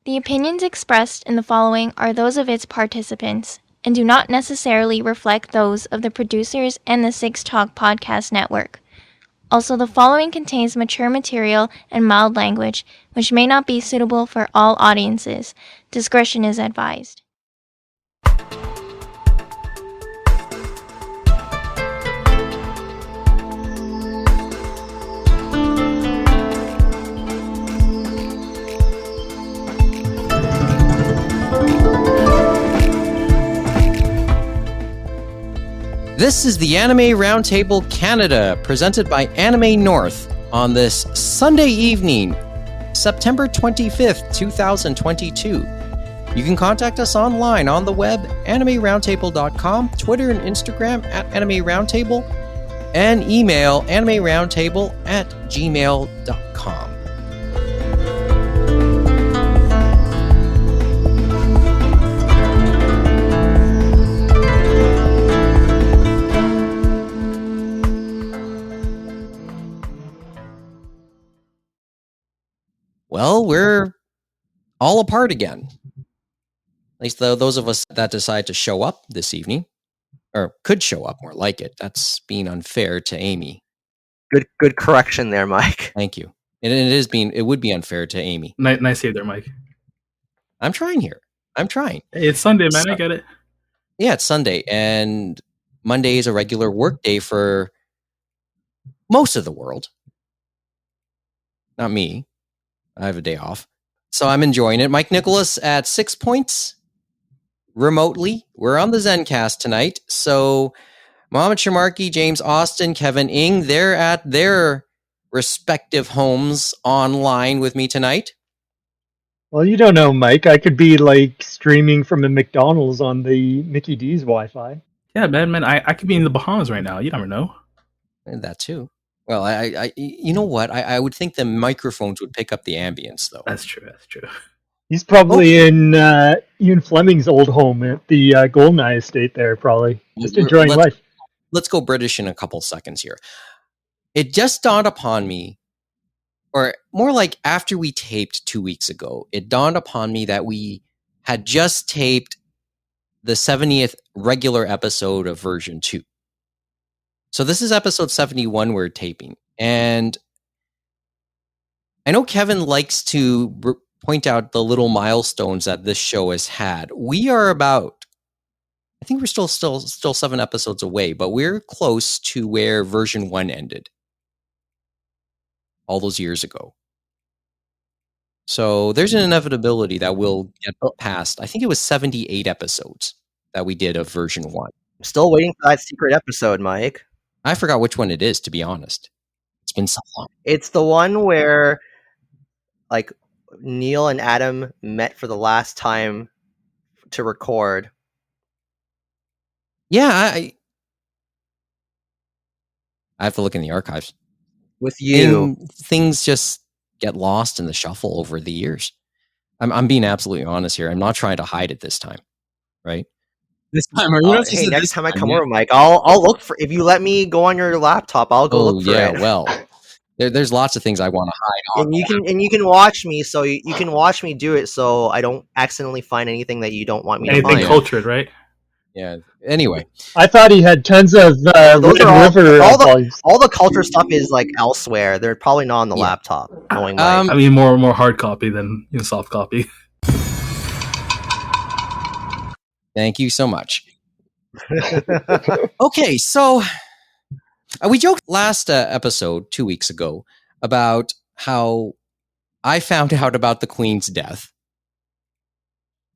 The opinions expressed in the following are those of its participants and do not necessarily reflect those of the producers and the Six Talk Podcast Network. Also, the following contains mature material and mild language, which may not be suitable for all audiences. Discretion is advised. This is the Anime Roundtable Canada, presented by Anime North on this Sunday evening, September 25th, 2022. You can contact us online on the web, animeroundtable.com, Twitter and Instagram at Anime Roundtable, and email animeroundtable@gmail.com. Well, we're all apart again. At least those of us that decide to show up this evening, or could show up, more like it. That's being unfair to Amy. Good correction there, Mike. Thank you. And it would be unfair to Amy. Nice save there, Mike. I'm trying here. I'm trying. Hey, it's Sunday, man. I get it. Yeah, it's Sunday, and Monday is a regular work day for most of the world. Not me. I have a day off. So I'm enjoying it. Mike Nicholas at 6 points remotely. We're on the Zencast tonight. So Mohammed Shamarki, James Austin, Kevin Ing, they're at their respective homes online with me tonight. Well, you don't know, Mike. I could be like streaming from a McDonald's on the Mickey D's Wi-Fi. Yeah, man. I could be in the Bahamas right now. You never know. And that too. Well, I you know what? I would think the microphones would pick up the ambience, though. That's true. He's probably in Ian Fleming's old home at the Golden Eye Estate there, probably. Just enjoying life. Let's go British in a couple seconds here. It just dawned upon me, or more like after we taped 2 weeks ago, it dawned upon me that we had just taped the 70th regular episode of version 2. So this is episode 71 we're taping. And I know Kevin likes to point out the little milestones that this show has had. We are about, I think we're still 7 episodes away, but we're close to where version 1 ended all those years ago. So there's an inevitability that we'll get past, I think it was 78 episodes that we did of version 1. I'm still waiting for that secret episode, Mike. I forgot which one it is, to be honest. It's been so long. It's the one where, like, Neil and Adam met for the last time to record. Yeah, I have to look in the archives. With you. Things just get lost in the shuffle over the years. I'm being absolutely honest here. I'm not trying to hide it this time, right? This time, hey, next time I come over, Mike, I'll look for. If you let me go on your laptop, I'll go look for it. Yeah, well, there's lots of things I want to hide. And you can watch me, so you can watch me do it, so I don't accidentally find anything that you don't want me to find. Anything cultured, right? Yeah. Anyway, I thought he had tons of those are river volumes. all the culture stuff is like elsewhere. They're probably not on the laptop. Knowing Mike. I mean, more hard copy than soft copy. Thank you so much. Okay, so we joked last episode 2 weeks ago about how I found out about the Queen's death.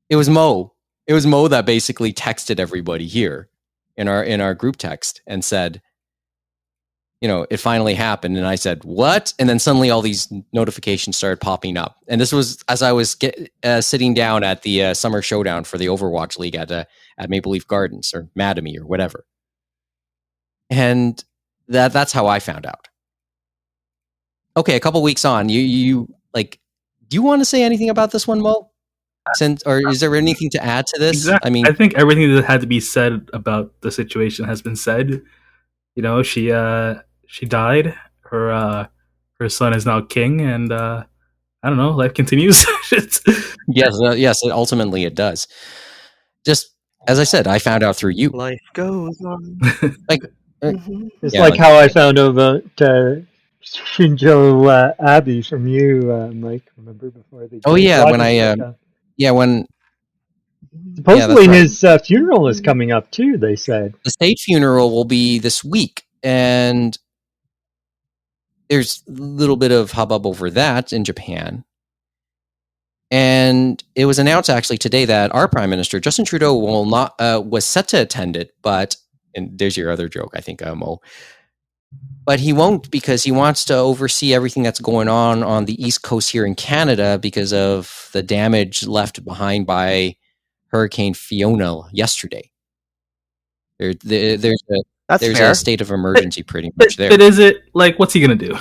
It was Mo. It was Mo that basically texted everybody here in our group text and said, you know, it finally happened. And I said, what? And then suddenly all these notifications started popping up. And this was as I was sitting down at the Summer Showdown for the Overwatch League at Maple Leaf Gardens or Madame or whatever. And that's how I found out. Okay, a couple weeks on, you like, do you want to say anything about this one, Mo? Or is there anything to add to this? Exactly. I mean, I think everything that had to be said about the situation has been said. You know, she died. Her son is now king, and I don't know. Life continues. Yes, ultimately it does. Just as I said, I found out through you. Life goes on. Like, Mhm. It's Yeah, like like- how I found out about Shinjo Abbey from you, Mike. Remember before they? Oh, yeah, when Rogers I, broke up. yeah, when Supposedly right. his funeral is coming up too. They said. the state funeral will be this week, and there's a little bit of hubbub over that in Japan. And it was announced actually today that our Prime Minister Justin Trudeau will not was set to attend it, but and there's your other joke, I think, Mo. But he won't because he wants to oversee everything that's going on the East Coast here in Canada because of the damage left behind by Hurricane Fiona yesterday. There's That's a fair. state of emergency pretty much there. But is it like what's he gonna do?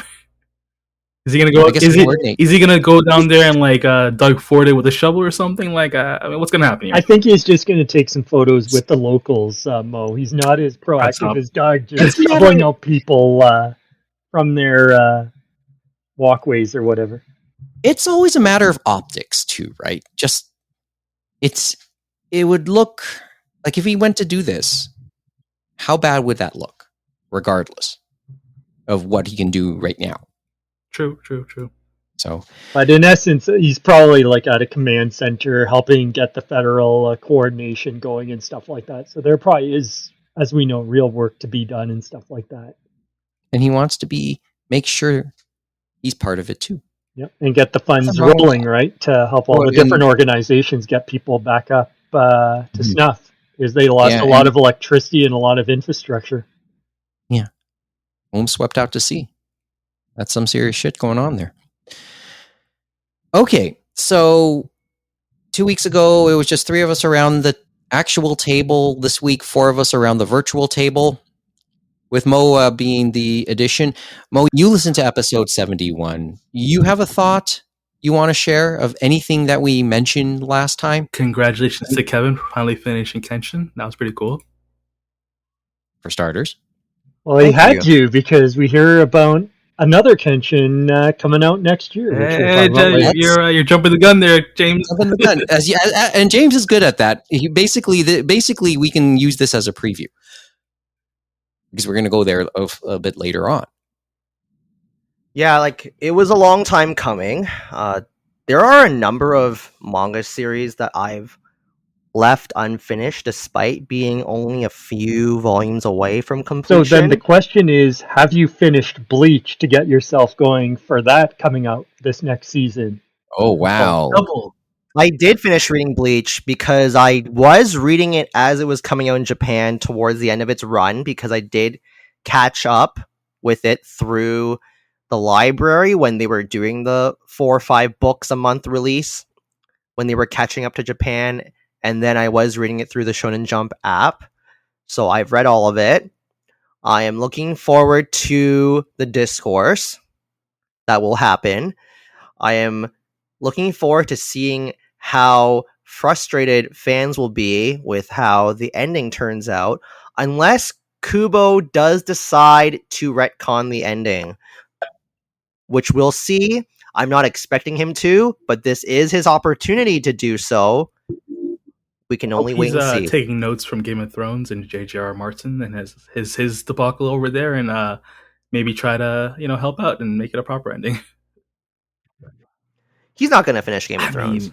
Is he gonna go? I guess coordinate. Is he gonna go down there and like Doug Ford it with a shovel or something? Like, I mean, what's gonna happen here? I think he's just going to take some photos with the locals, Mo. He's not as That's proactive not- as Doug, just Yeah, shoveling out people from their walkways or whatever. It's always a matter of optics too, right? Just it would look like if he went to do this, how bad would that look, regardless of what he can do right now? True. So, But in essence, he's probably like at a command center helping get the federal coordination going and stuff like that. So there probably is, as we know, real work to be done and stuff like that. and he wants to make sure he's part of it too. Yep, and get the funds Nothing wrong with rolling, that. right, to help all Well, the different organizations get people back up to snuff, because they lost Yeah, a lot of electricity and a lot of infrastructure. Home swept out to sea. That's some serious shit going on there. Okay, so 2 weeks ago, it was just 3 of us around the actual table. This week, 4 of us around the virtual table, with Mo being the addition. Mo, you listened to episode 71. You have a thought you want to share of anything that we mentioned last time? Congratulations to Kevin for finally finishing Kenshin. That was pretty cool. For starters. Well, he Thank had to, because we hear about another Kenshin coming out next year. Which we'll talk about later. You're jumping the gun there, James. Jumping the gun. And James is good at that. He basically, we can use this as a preview because we're going to go there a bit later on. Yeah, like it was a long time coming. There are a number of manga series that I've left unfinished despite being only a few volumes away from So completion. then the question is, have you finished Bleach to get yourself going for that coming out this next season? Oh, wow. Double. I did finish reading Bleach because I was reading it as it was coming out in Japan towards the end of its run, because I did catch up with it through the library when they were doing the 4 or 5 books a month release, when they were catching up to Japan, and then I was reading it through the Shonen Jump app. So I've read all of it. I am looking forward to the discourse that will happen. I am looking forward to seeing how frustrated fans will be with how the ending turns out, unless Kubo does decide to retcon the ending, which we'll see. I'm not expecting him to, but this is his opportunity to do so. We can only wait and see. Taking notes from Game of Thrones and J.J.R. Martin and his debacle over there, and maybe try to help out and make it a proper ending. He's not going to finish Game of Thrones.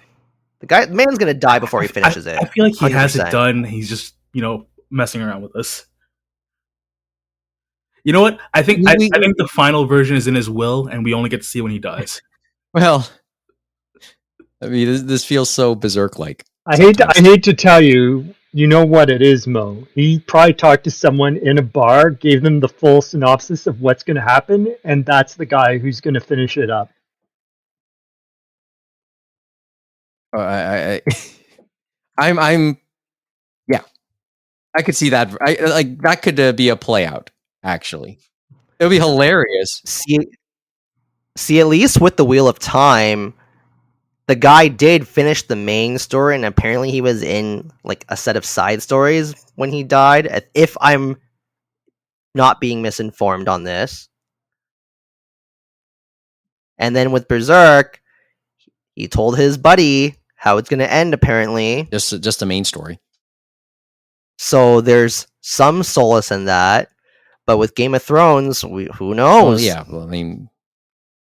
The man's going to die before he finishes it. I feel like he has it 100%. done. He's just messing around with us. You know what? I think the final version is in his will, and we only get to see when he dies. Well, I mean, this feels so berserk-like. I hate to tell you, you know what it is, Mo. He probably talked to someone in a bar, gave them the full synopsis of what's going to happen, and that's the guy who's going to finish it up. I'm yeah, I could see that. That could be a play out. Actually, it would be hilarious. See, at least with the Wheel of Time, the guy did finish the main story, and apparently he was in like a set of side stories when he died. If I'm not being misinformed on this. And then with Berserk, he told his buddy how it's going to end, apparently. Just the main story. So there's some solace in that. But with Game of Thrones, who knows? Well, yeah. Well, I mean,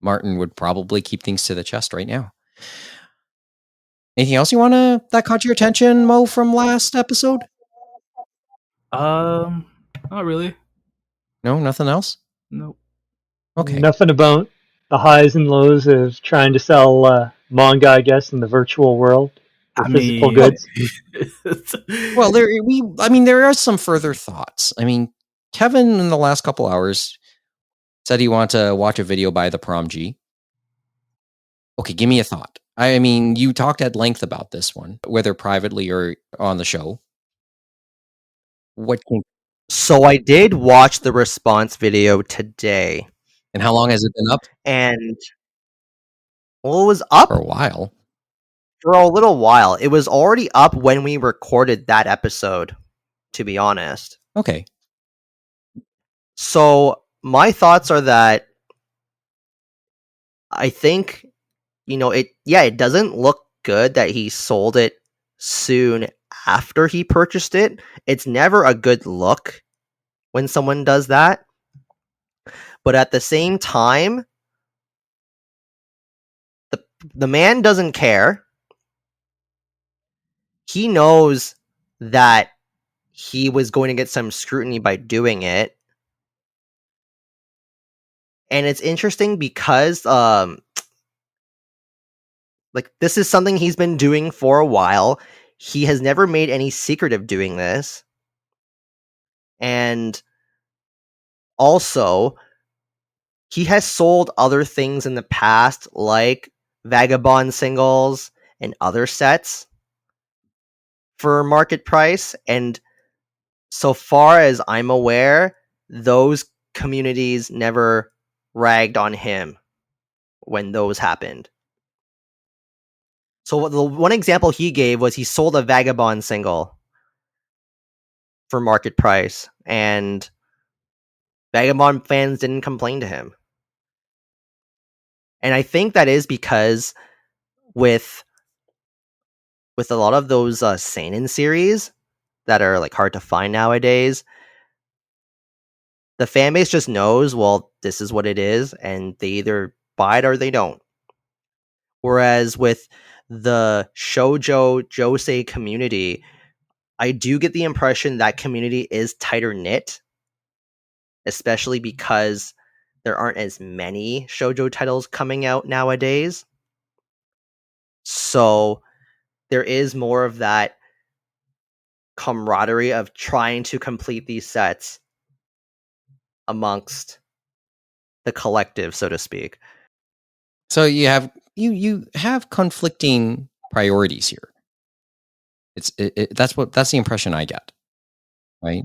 Martin would probably keep things to the chest right now. Anything else that caught your attention, Mo, from last episode? Not really. No, nothing else? No. Okay. Nothing about the highs and lows of trying to sell manga, I guess, in the virtual world for physical goods. Well, there are some further thoughts. I mean, Kevin in the last couple hours said he wanted to watch a video by the Prom G. Okay, give me a thought. I mean, you talked at length about this one, whether privately or on the show. So I did watch the response video today. And how long has it been up? And well, it was up For a while. For a little while. It was already up when we recorded that episode, to be honest. Okay. So my thoughts are that I think, it doesn't look good that he sold it soon after he purchased it. It's never a good look when someone does that. But at the same time, the man doesn't care. He knows that he was going to get some scrutiny by doing it. And it's interesting because this is something he's been doing for a while. He has never made any secret of doing this. And also, he has sold other things in the past, like Vagabond singles and other sets for market price. And so far as I'm aware, those communities never ragged on him when those happened. So the one example he gave was he sold a Vagabond single for market price, and Vagabond fans didn't complain to him. And I think that is because with a lot of those seinen series that are hard to find nowadays, the fan base just knows, well, this is what it is, and they either buy it or they don't. Whereas with the shoujo josei community, I do get the impression that community is tighter knit, especially because there aren't as many shoujo titles coming out nowadays. So there is more of that camaraderie of trying to complete these sets amongst the collective, so to speak. So you have conflicting priorities here. That's the impression I get, right?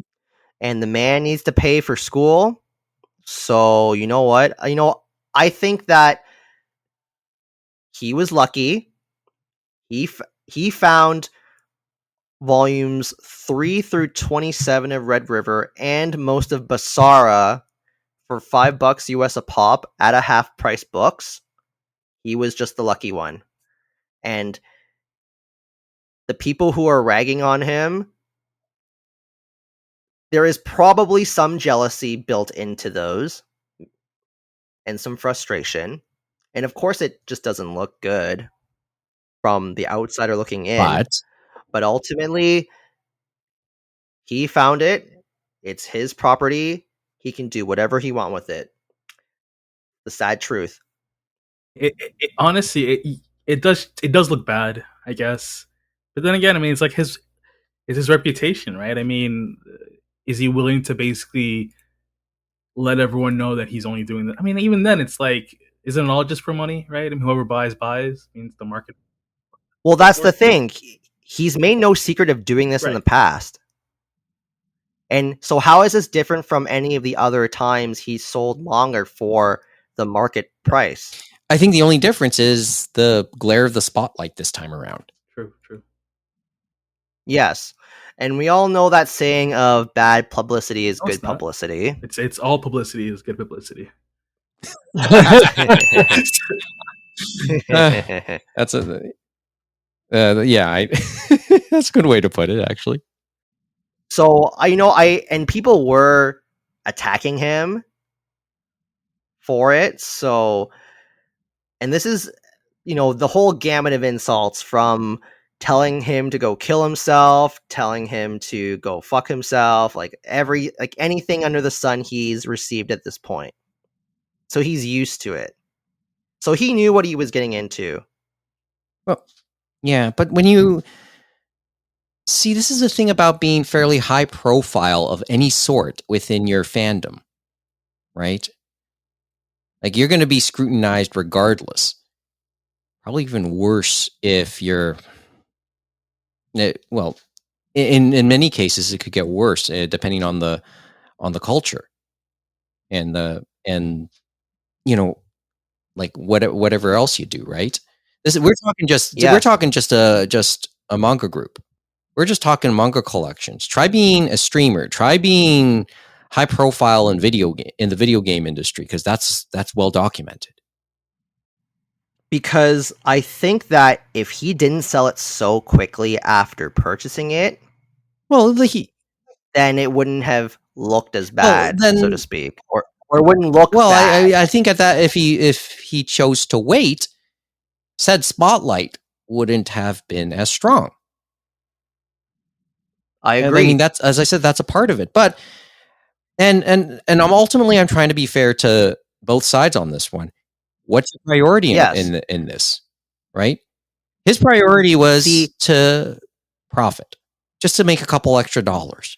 And the man needs to pay for school. So you know what? I think that he was lucky. He found volumes 3 through 27 of Red River and most of Basara for $5 US a pop at a half price books. He was just the lucky one. And the people who are ragging on him, there is probably some jealousy built into those and some frustration. And of course, it just doesn't look good from the outsider looking in. But ultimately, he found it. It's his property. He can do whatever he wants with it. The sad truth. Honestly, it does look bad, I guess. But then again, I mean, it's like his reputation, right? I mean, is he willing to basically let everyone know that he's only doing that? I mean, even then, it's like, isn't it all just for money, right? I mean, whoever buys means the market. Well, that's the thing. He's made no secret of doing this in the past. And so how is this different from any of the other times he's sold manga for the market price? I think the only difference is the glare of the spotlight this time around. True. Yes. And we all know that saying of bad publicity is good publicity. It's all publicity is good publicity. That's a yeah. That's a good way to put it, actually. So and people were attacking him for it. So, and this is, the whole gamut of insults from telling him to go kill himself, telling him to go fuck himself, like anything under the sun he's received at this point. So he's used to it. So he knew what he was getting into. Well, yeah, but when you see, this is the thing about being fairly high profile of any sort within your fandom, right? Like, you're going to be scrutinized regardless. Probably even worse if you're, well, in many cases it could get worse depending on the culture and like whatever else you do, right? We're talking just a manga group. We're just talking manga collections. Try being a streamer. Try being high profile in the video game industry, because that's well documented. Because I think that if he didn't sell it so quickly after purchasing it, well, then it wouldn't have looked as bad, so to speak, or it wouldn't look bad. I think at that, if he chose to wait, said spotlight wouldn't have been as strong. I agree. I mean, that's, as I said, that's a part of it. But and I'm trying to be fair to both sides on this one. What's your priority in this, right? His priority was to profit, just to make a couple extra dollars.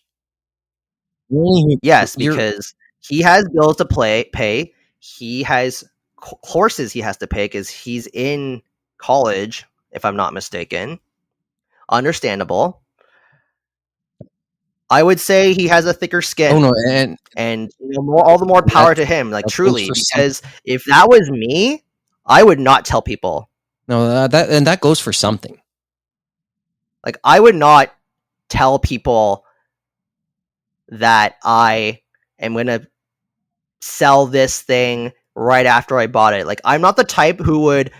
Yes, because he has bills to pay. He has courses he has to pay because he's in college, if I'm not mistaken. Understandable. I would say he has a thicker skin. Oh no, and all the more power to him. Like, truly, because if that was me, I would not tell people. No, that goes for something. Like, I would not tell people that I am going to sell this thing right after I bought it. Like, I'm not the type who would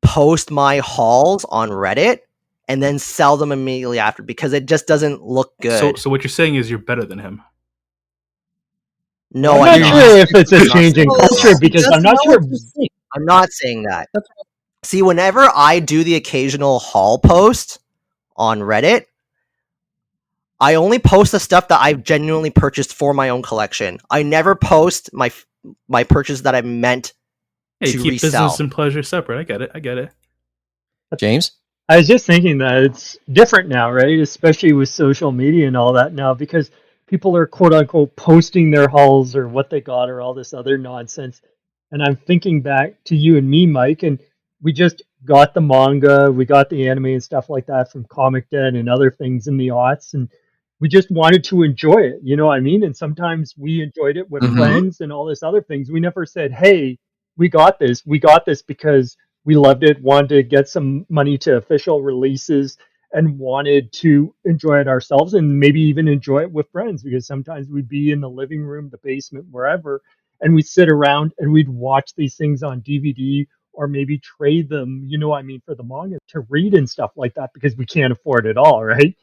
post my hauls on Reddit and then sell them immediately after, because it just doesn't look good. So what you're saying is you're better than him. No, I'm not sure if it's a change in culture, because I'm not sure. I'm not saying that. See, whenever I do the occasional haul post on Reddit, I only post the stuff that I've genuinely purchased for my own collection. I never post my purchase that I meant to keep resell. Business and pleasure separate. I get it. James? I was just thinking that it's different now, right? Especially with social media and all that now, because people are quote unquote posting their hauls or what they got or all this other nonsense. And I'm thinking back to you and me, Mike, and we just got the manga, we got the anime and stuff like that from Comic Den and other things in the aughts, and we just wanted to enjoy it, you know what I mean? And sometimes we enjoyed it with friends and all this other things. We never said, hey, we got this because we loved it, wanted to get some money to official releases, and wanted to enjoy it ourselves, and maybe even enjoy it with friends, because sometimes we'd be in the living room, the basement, wherever, and we'd sit around and we'd watch these things on DVD, or maybe trade them, you know what I mean, for the manga to read and stuff like that, because we can't afford it all, right?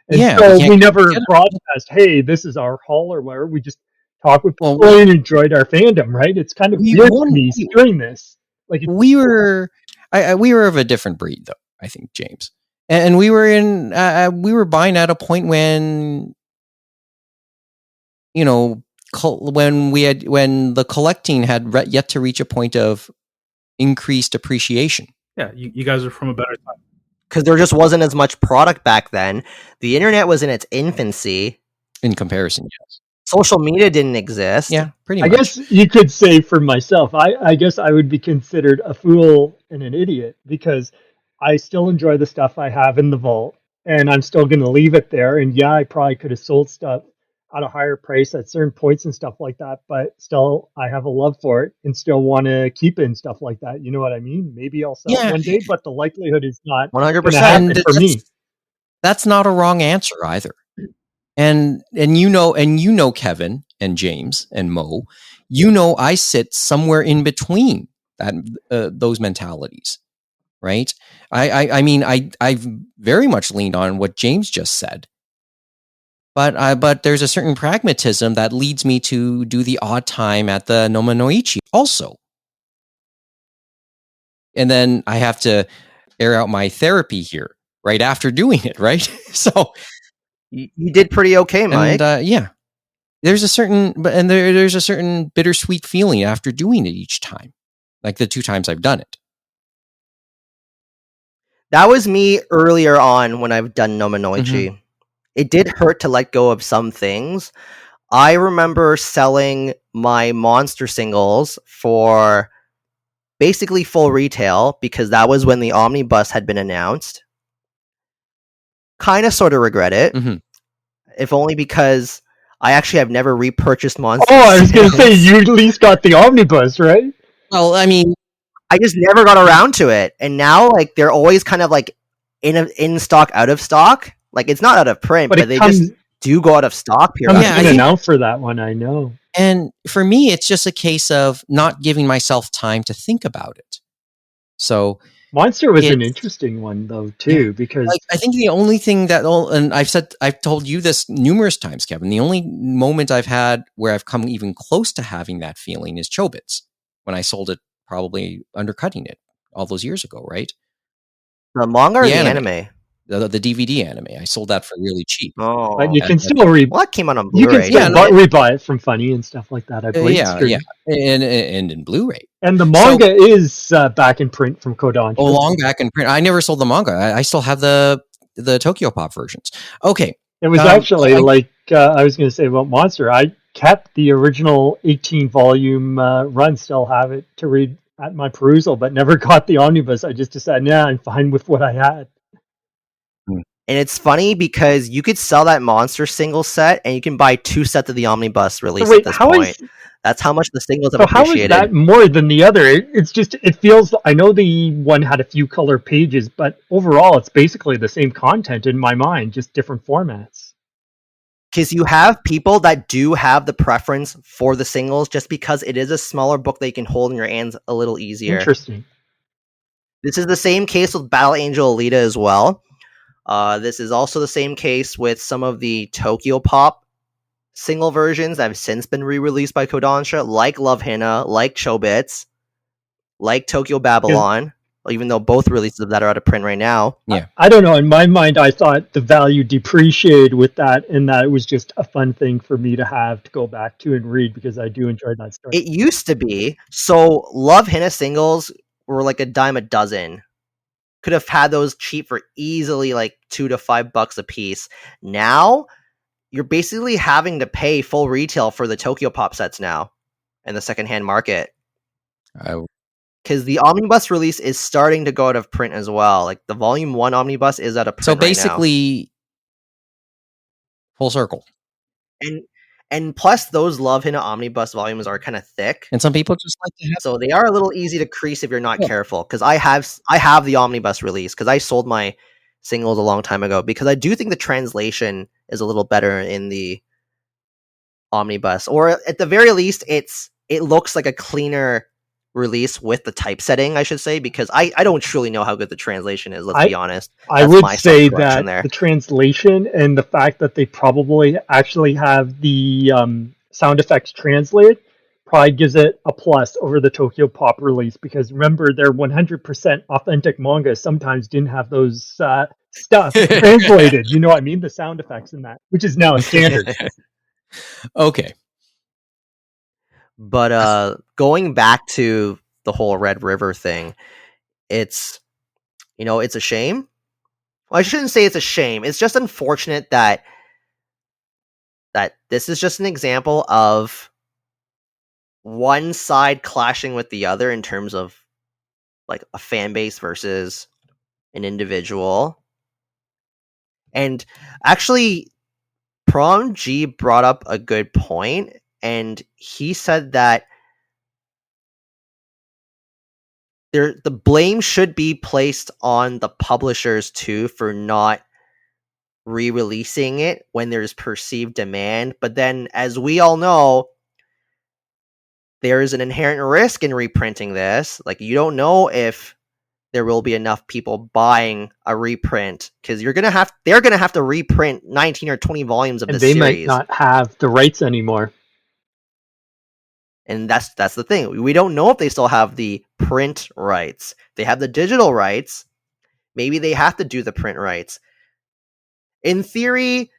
And so we never broadcast, hey, this is our haul or whatever. We just talked with people and enjoyed our fandom, right? It's kind of weird to me doing this. Like, we were of a different breed, though, I think, James. And we were buying at a point when, when the collecting had yet to reach a point of increased appreciation. Yeah, you guys are from a better time. Because there just wasn't as much product back then. The internet was in its infancy. In comparison, yes. Social media didn't exist. Yeah, pretty much. I guess you could say for myself, I guess I would be considered a fool and an idiot, because I still enjoy the stuff I have in the vault, and I'm still going to leave it there. And yeah, I probably could have sold stuff at a higher price at certain points and stuff like that, but still I have a love for it and still want to keep it and stuff like that. You know what I mean? Maybe I'll sell it one day, but the likelihood is not 100% for me. That's not a wrong answer either. And Kevin and James and Mo, I sit somewhere in between those mentalities, right? I mean, I've very much leaned on what James just said, but there's a certain pragmatism that leads me to do the odd time at the Nomanoichi also. And then I have to air out my therapy here right after doing it, right? So You did pretty okay, Mike. and yeah, there's a certain there's a certain bittersweet feeling after doing it each time, like the 2 times I've done it. That was me earlier on when I've done Nomanoichi. It did hurt to let go of some things. I remember selling my monster singles for basically full retail because that was when the omnibus had been announced. Kind of sort of regret it. If only because I actually have never repurchased monster Oh, I was going to say, singles. you at least got the omnibus, right? Well, I mean, I just never got around to it. And now, like, they're always kind of like in stock, out of stock. Like, it's not out of print, but they just do go out of stock periodically. Comes in and out for that one, I know. And for me, it's just a case of not giving myself time to think about it. So Monster was an interesting one, though, too, because like, I think the only thing that, and I've told you this numerous times, Kevin, the only moment I've had where I've come even close to having that feeling is Chobits, when I sold it, probably undercutting it all those years ago, right? The manga or the anime? The DVD anime. I sold that for really cheap. Oh, but you can still that came out on Blu-ray. You can still rebuy it from Funny and stuff like that, I believe. And in Blu-ray. And the manga is back in print from Kodansha. Oh, long back in print. I never sold the manga. I still have the Tokyo Pop versions. Okay. It was actually I was going to say about Monster. I kept the original 18-volume run, still have it to read at my perusal, but never got the omnibus. I just decided, I'm fine with what I had. And it's funny because you could sell that Monster single set and you can buy 2 sets of the omnibus release at this point. That's how much the singles have appreciated. How is that more than the other? It's just, it feels, I know the one had a few color pages, but overall it's basically the same content in my mind, just different formats. Because you have people that do have the preference for the singles just because it is a smaller book that you can hold in your hands a little easier. Interesting. This is the same case with Battle Angel Alita as well. This is also the same case with some of the Tokyo Pop single versions that have since been re-released by Kodansha, like Love Hina, like Chobits, like Tokyo Babylon, even though both releases of that are out of print right now. Yeah, I don't know. In my mind, I thought the value depreciated with that, and that it was just a fun thing for me to have to go back to and read because I do enjoy that story. It used to be. So Love Hina singles were like a dime a dozen. Could have had those cheap for easily like $2 to $5 a piece. Now you're basically having to pay full retail for the Tokyo Pop sets now in the secondhand market. Because the omnibus release is starting to go out of print as well. Like the volume 1 omnibus is out of print. So basically, full circle. And plus, those Love Hina omnibus volumes are kind of thick, and some people just like to have. So they are a little easy to crease if you're not careful. Because I have the omnibus release because I sold my singles a long time ago. Because I do think the translation is a little better in the omnibus, or at the very least, it looks like a cleaner release with the typesetting, I should say. Because I don't truly know how good the translation is. Let's be honest. I would say that the translation and the fact that they probably actually have the sound effects translated probably gives it a plus over the Tokyo Pop release. Because remember, their 100% authentic manga sometimes didn't have those stuff translated. You know what I mean? The sound effects in that, which is now a standard. Okay. But going back to the whole Red River thing, it's a shame. Well, I shouldn't say it's a shame. It's just unfortunate that this is just an example of one side clashing with the other in terms of like a fan base versus an individual. And actually, Prom G brought up a good point, and he said that the blame should be placed on the publishers too for not re-releasing it when there's perceived demand. But then, as we all know, there's an inherent risk in reprinting this. Like, you don't know if there will be enough people buying a reprint, because they're gonna have to reprint 19 or 20 volumes of And the they series. might not have the rights anymore. And that's the thing. We don't know if they still have the print rights. They have the digital rights. Maybe they have to do the print rights. In theory,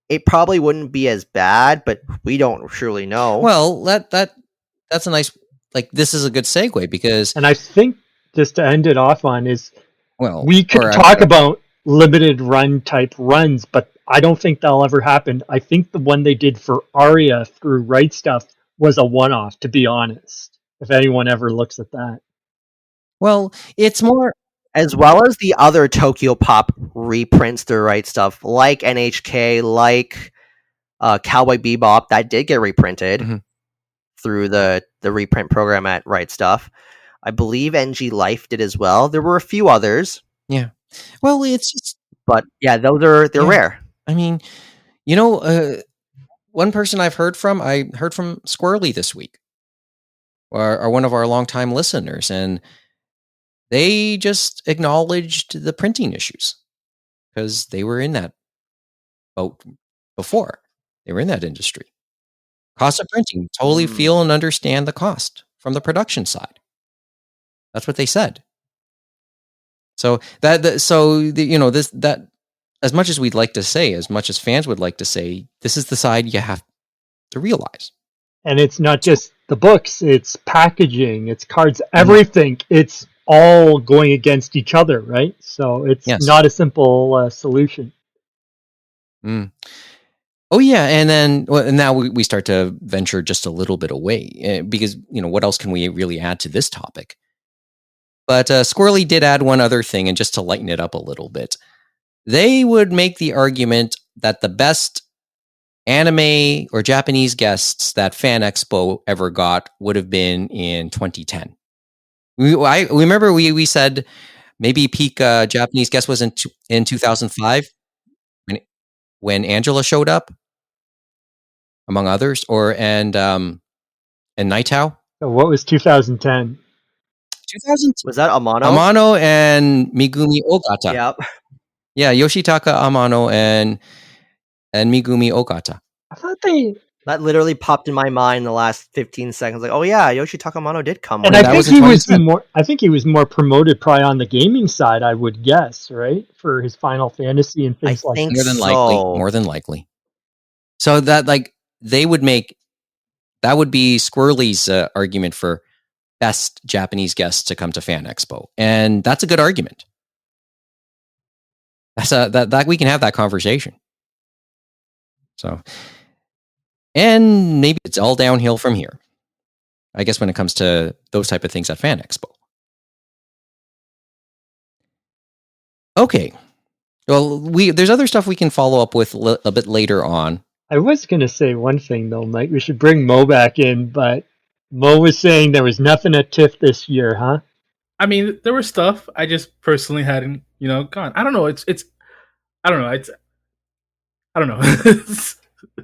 it probably wouldn't be as bad, but we don't truly know. Well, that's a nice, like, this is a good segue because, And I think, just to end it off on, is well, we could talk about limited run type runs, but I don't think that'll ever happen. I think the one they did for Aria through Right Stuff was a one-off, to be honest, if anyone ever looks at that. Well, it's more, as well as the other Tokyo Pop reprints through Right Stuff, like NHK, like Cowboy Bebop, that did get reprinted through the reprint program at Right Stuff. I believe NG Life did as well. There were a few others. Yeah. Well, it's just, but yeah, they're rare. I mean, one person I heard from Squirrely this week, or one of our longtime listeners, and they just acknowledged the printing issues because they were in that boat before. They were in that industry. Cost of printing, totally feel and understand the cost from the production side. That's what they said. So that as much as we'd like to say, as much as fans would like to say, this is the side you have to realize. And it's not just the books, it's packaging, it's cards, everything. It's all going against each other, right? So it's not a simple solution. Oh yeah, and then now we start to venture just a little bit away because what else can we really add to this topic? But Squirrely did add one other thing, and just to lighten it up a little bit, they would make the argument that the best anime or Japanese guests that FanExpo ever got would have been in 2010. I remember we said maybe peak Japanese guest was in 2005 when Angela showed up, among others, and Naitao. What was 2010? 2000 was that Amano? Amano and Megumi Ogata. Yep. Yeah, Yoshitaka Amano and Megumi Ogata. I thought that literally popped in my mind in the last 15 seconds. Like, oh yeah, Yoshitaka Amano did come. And I think he was more promoted probably on the gaming side, I would guess, right? For his Final Fantasy and things like that. More than likely. So that they would make, that would be Squirrely's argument for best Japanese guests to come to FanExpo, and that's a good argument. That's that we can have that conversation. So, and maybe it's all downhill from here, I guess, when it comes to those type of things at FanExpo. Okay, well, there's other stuff we can follow up with a bit later on. I was going to say one thing though, Mike. We should bring Mo back in, but Mo was saying there was nothing at TIFF this year, huh? I mean, there was stuff. I just personally hadn't, gone. I don't know. I don't know. I don't know.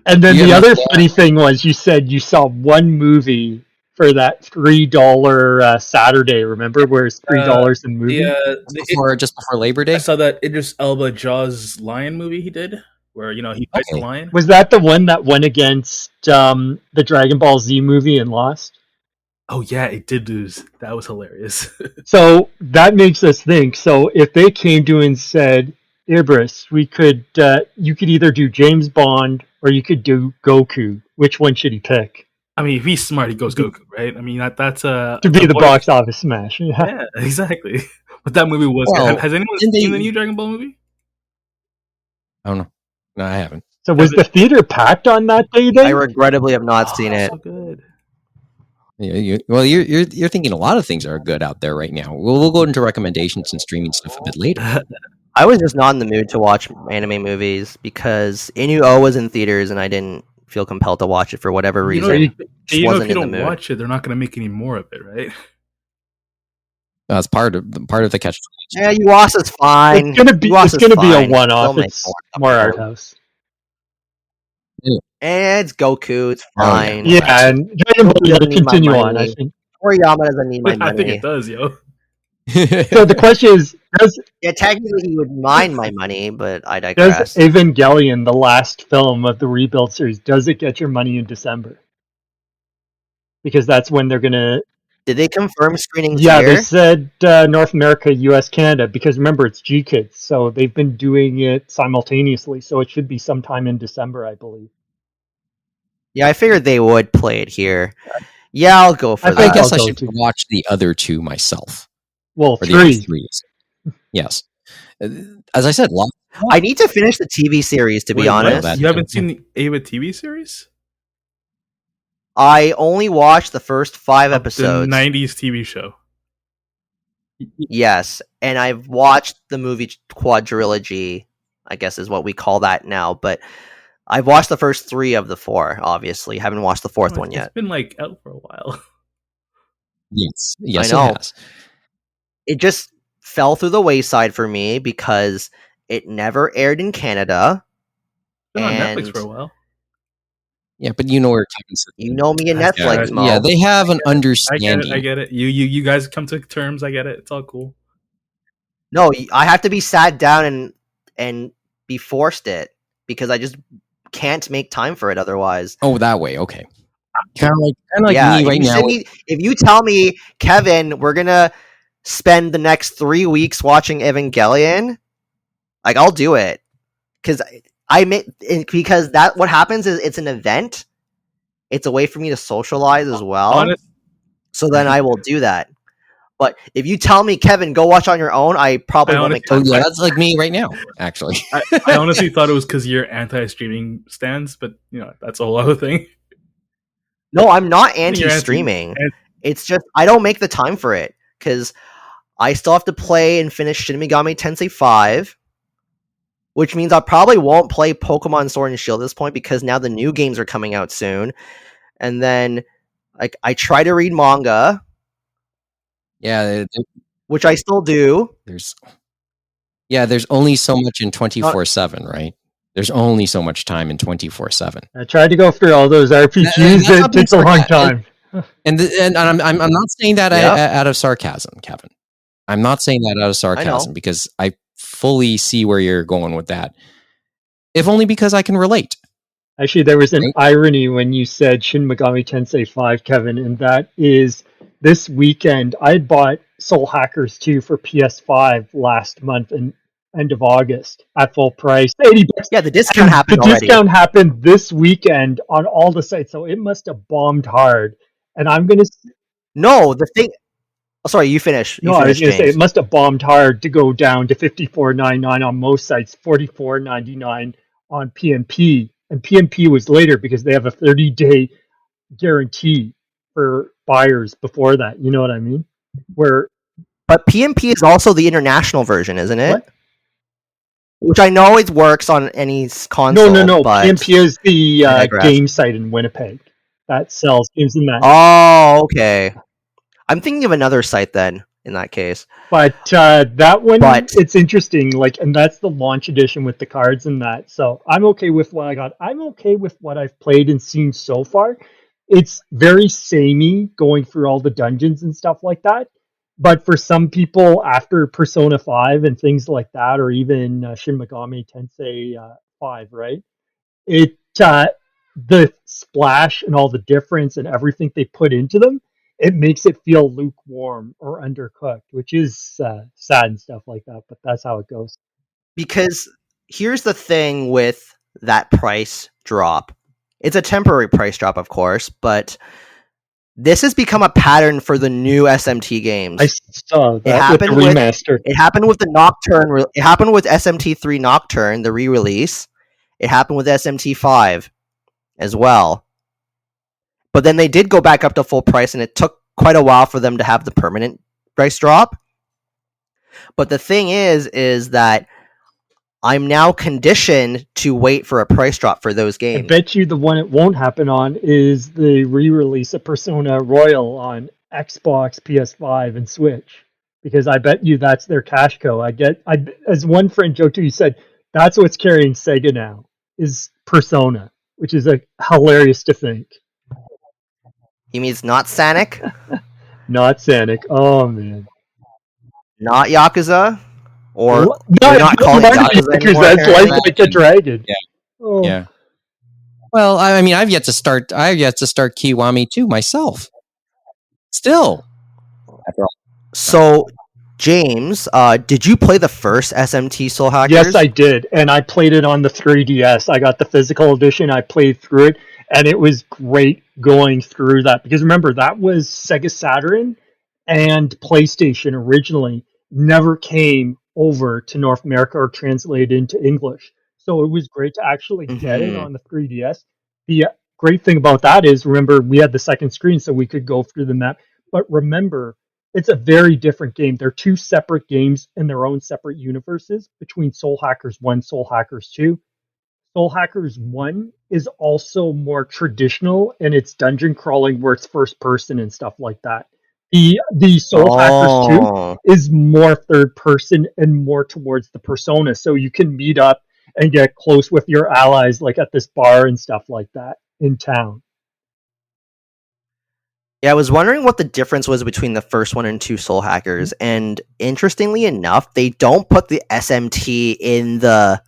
And then the other funny thing was you said you saw one movie for that $3 Saturday, remember, where it's $3 a movie? Yeah, just before Labor Day. I saw that Idris Elba Jaws lion movie he did, where he fights the lion. Was that the one that went against the Dragon Ball Z movie and lost? Oh yeah, it did lose. That was hilarious. So that makes us think. So if they came to and said, Ibris, you could either do James Bond or you could do Goku. Which one should he pick? I mean, if he's smart, he goes Goku, right? I mean, that's to be the box office smash. Yeah, exactly. But that movie was. Well, has anyone seen the new Dragon Ball movie? I don't know. No, I haven't. So was the theater packed on that day? Then I regrettably have not seen it. So good. You're thinking a lot of things are good out there right now. We'll go into recommendations and streaming stuff a bit later. I was just not in the mood to watch anime movies because Inu-Oh was in theaters and I didn't feel compelled to watch it for whatever reason. If you don't watch it, they're not going to make any more of it, right? That's part of the catch. Yeah, Yuasa's fine. It's gonna be a one-off. It's more art house. And it's Goku. It's Oh, yeah. fine. Yeah, and Dragon Ball, Goku yeah, to doesn't need my continue on, I money. think. Toriyama doesn't need my I think money. it does, yo. So the question is, Yeah, technically he would mind my money, but I does digress. Evangelion, the last film of the rebuild series, does it get your money in December? Because that's when they're gonna. Did they confirm screenings Yeah, they here? said North America, US, Canada, because remember it's G Kids, so they've been doing it simultaneously, so it should be sometime in December, I believe. Yeah, I figured they would play it here. Yeah, I'll go for I that. think I guess I I'll go should too. watch the other two myself. Well, Or the other 3. threes. Yes. As I said, I need to finish the TV series, to be Wait, what? honest. that You haven't too. seen the Ava TV series? I only watched the first 5 The episodes. 90s TV show. Yes, and I've watched the movie quadrilogy, I guess is what we call that now, but I've watched the first 3 of the 4, obviously. Haven't watched the 4th one yet. It's been like out for a while. Yes. I Yes, know. it has. It just fell through the wayside for me because it never aired in Canada. It's been on And Netflix for a while. Yeah, but you know where Kevin said you know me and Netflix, Yeah, Mo. Yeah, they have an I understanding. get it. You guys come to terms. I get it. It's all cool. No, I have to be sat down and be forced it because I just can't make time for it otherwise. Oh, that way. Okay. Kind of like Yeah, me right now. if you tell me, Kevin, we're gonna spend the next 3 weeks watching Evangelion, like I'll do it because because that what happens is it's an event. It's a way for me to socialize as well. Honest, So then I will do that. But if you tell me, Kevin, go watch on your own, I probably won't make Oh, time. yeah, that's like me right now, actually. I honestly thought it was because you're anti-streaming stands, but that's a whole other thing. No, I'm not You're anti-streaming. anti- It's just I don't make the time for it because I still have to play and finish Shin Megami Tensei 5, which means I probably won't play Pokemon Sword and Shield at this point because now the new games are coming out soon. And then like I try to read manga, Yeah, which I still do. there's only so much in 24/7, right? There's only so much time in 24/7. I tried to go through all those RPGs. It takes a long time. And I'm not saying that Yep. out of sarcasm, Kevin. I'm not saying that out of sarcasm because I fully see where you're going with that. If only because I can relate. Actually, there was an irony when you said Shin Megami Tensei 5, Kevin, and that is this weekend. I had bought Soul Hackers 2 for PS5 last month and end of August at full price, $80. Yeah, the discount happened The already. discount happened this weekend on all the sites, so it must have bombed hard. And I'm gonna No, the thing. Oh, sorry, you finish. no, I was gonna say it must have bombed hard to go down to $54.99 on most sites, $44.99 on PMP, and PMP was later because they have a 30-day guarantee for buyers before that. You know what I mean? But PMP is also the international version, isn't it? What? Which I know it works on any console. No. But PMP is the I digress. game site in Winnipeg that sells games in that. Oh, okay. I'm thinking of another site then. In that case, But that one, it's interesting. Like, and that's the launch edition with the cards and that. So I'm okay with what I got. I'm okay with what I've played and seen so far. It's very samey going through all the dungeons and stuff like that. But for some people, after Persona 5 and things like that, or even Shin Megami Tensei 5, right? It the splash and all the difference and everything they put into them, it makes it feel lukewarm or undercooked, which is sad and stuff like that. But that's how it goes. Because here's the thing with that price drop. It's a temporary price drop, of course, but this has become a pattern for the new SMT games. I saw that with the remaster. It happened with the Nocturne. It happened with SMT3 Nocturne, the re-release. It happened with SMT5 as well. But then they did go back up to full price, and it took quite a while for them to have the permanent price drop. But the thing is that I'm now conditioned to wait for a price drop for those games. I bet you the one it won't happen on is the re-release of Persona Royal on Xbox, PS5, and Switch. Because I bet you that's their cash cow. As one friend joked to you, said, that's what's carrying Sega now, is Persona. which is hilarious to think. You mean it's not Sonic? Not Sonic. Oh man. Not Yakuza? Or No, you're not calling it Yakuza Yakuza anymore? that's life apparently? like a dragon. Yeah. Oh. Yeah. Well, I mean, I've yet to start Kiwami 2 myself. Still. After all. So, James, did you play the first SMT Soul Hackers? Yes, I did, and I played it on the 3DS. I got the physical edition. I played through it, and it was great going through that because remember that was Sega Saturn and PlayStation originally. Never came over to North America or translated into English, so it was great to actually get it on the 3DS. The great thing about that is, remember, we had the second screen, so we could go through the map. But remember, it's a very different game. They're two separate games in their own separate universes between Soul Hackers 1, Soul Hackers 2. Soul Hackers 1 is also more traditional and it's dungeon crawling where it's first person and stuff like that. The Soul Hackers 2 is more third person and more towards the persona. So you can meet up and get close with your allies like at this bar and stuff like that in town. Yeah, I was wondering what the difference was between the first one and 2 Soul Hackers, and interestingly enough, they don't put the SMT in the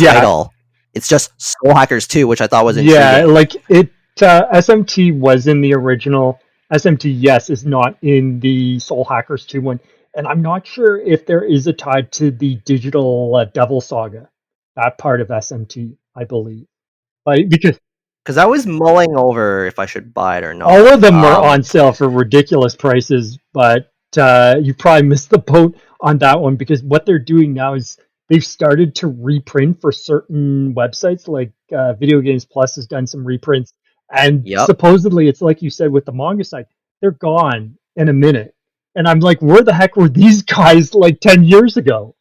title. It's just Soul Hackers 2, which I thought was intriguing. Yeah, like it. SMT was in the original. SMT, yes, is not in the Soul Hackers 2 one, and I'm not sure if there is a tie to the digital Devil Saga, that part of SMT, I believe, like because I was mulling over if I should buy it or not. All of them are on sale for ridiculous prices, but you probably missed the boat on that one because what they're doing now is they've started to reprint for certain websites, like Video Games Plus has done some reprints, and supposedly it's like you said with the manga site, they're gone in a minute. And I'm like, where the heck were these guys like 10 years ago?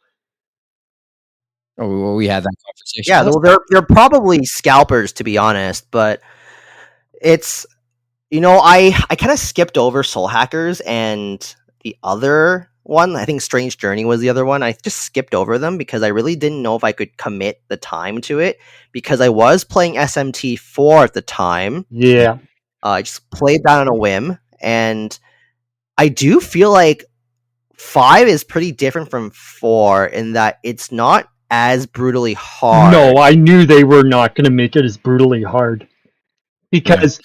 Oh, well, we had that conversation. Yeah, well, they're probably scalpers, to be honest, but it's, I kind of skipped over Soul Hackers and the other one. I think Strange Journey was the other one. I just skipped over them because I really didn't know if I could commit the time to it because I was playing SMT4 at the time. Yeah. I just played that on a whim, and I do feel like 5 is pretty different from 4 in that it's not as brutally hard. No, I knew they were not going to make it as brutally hard because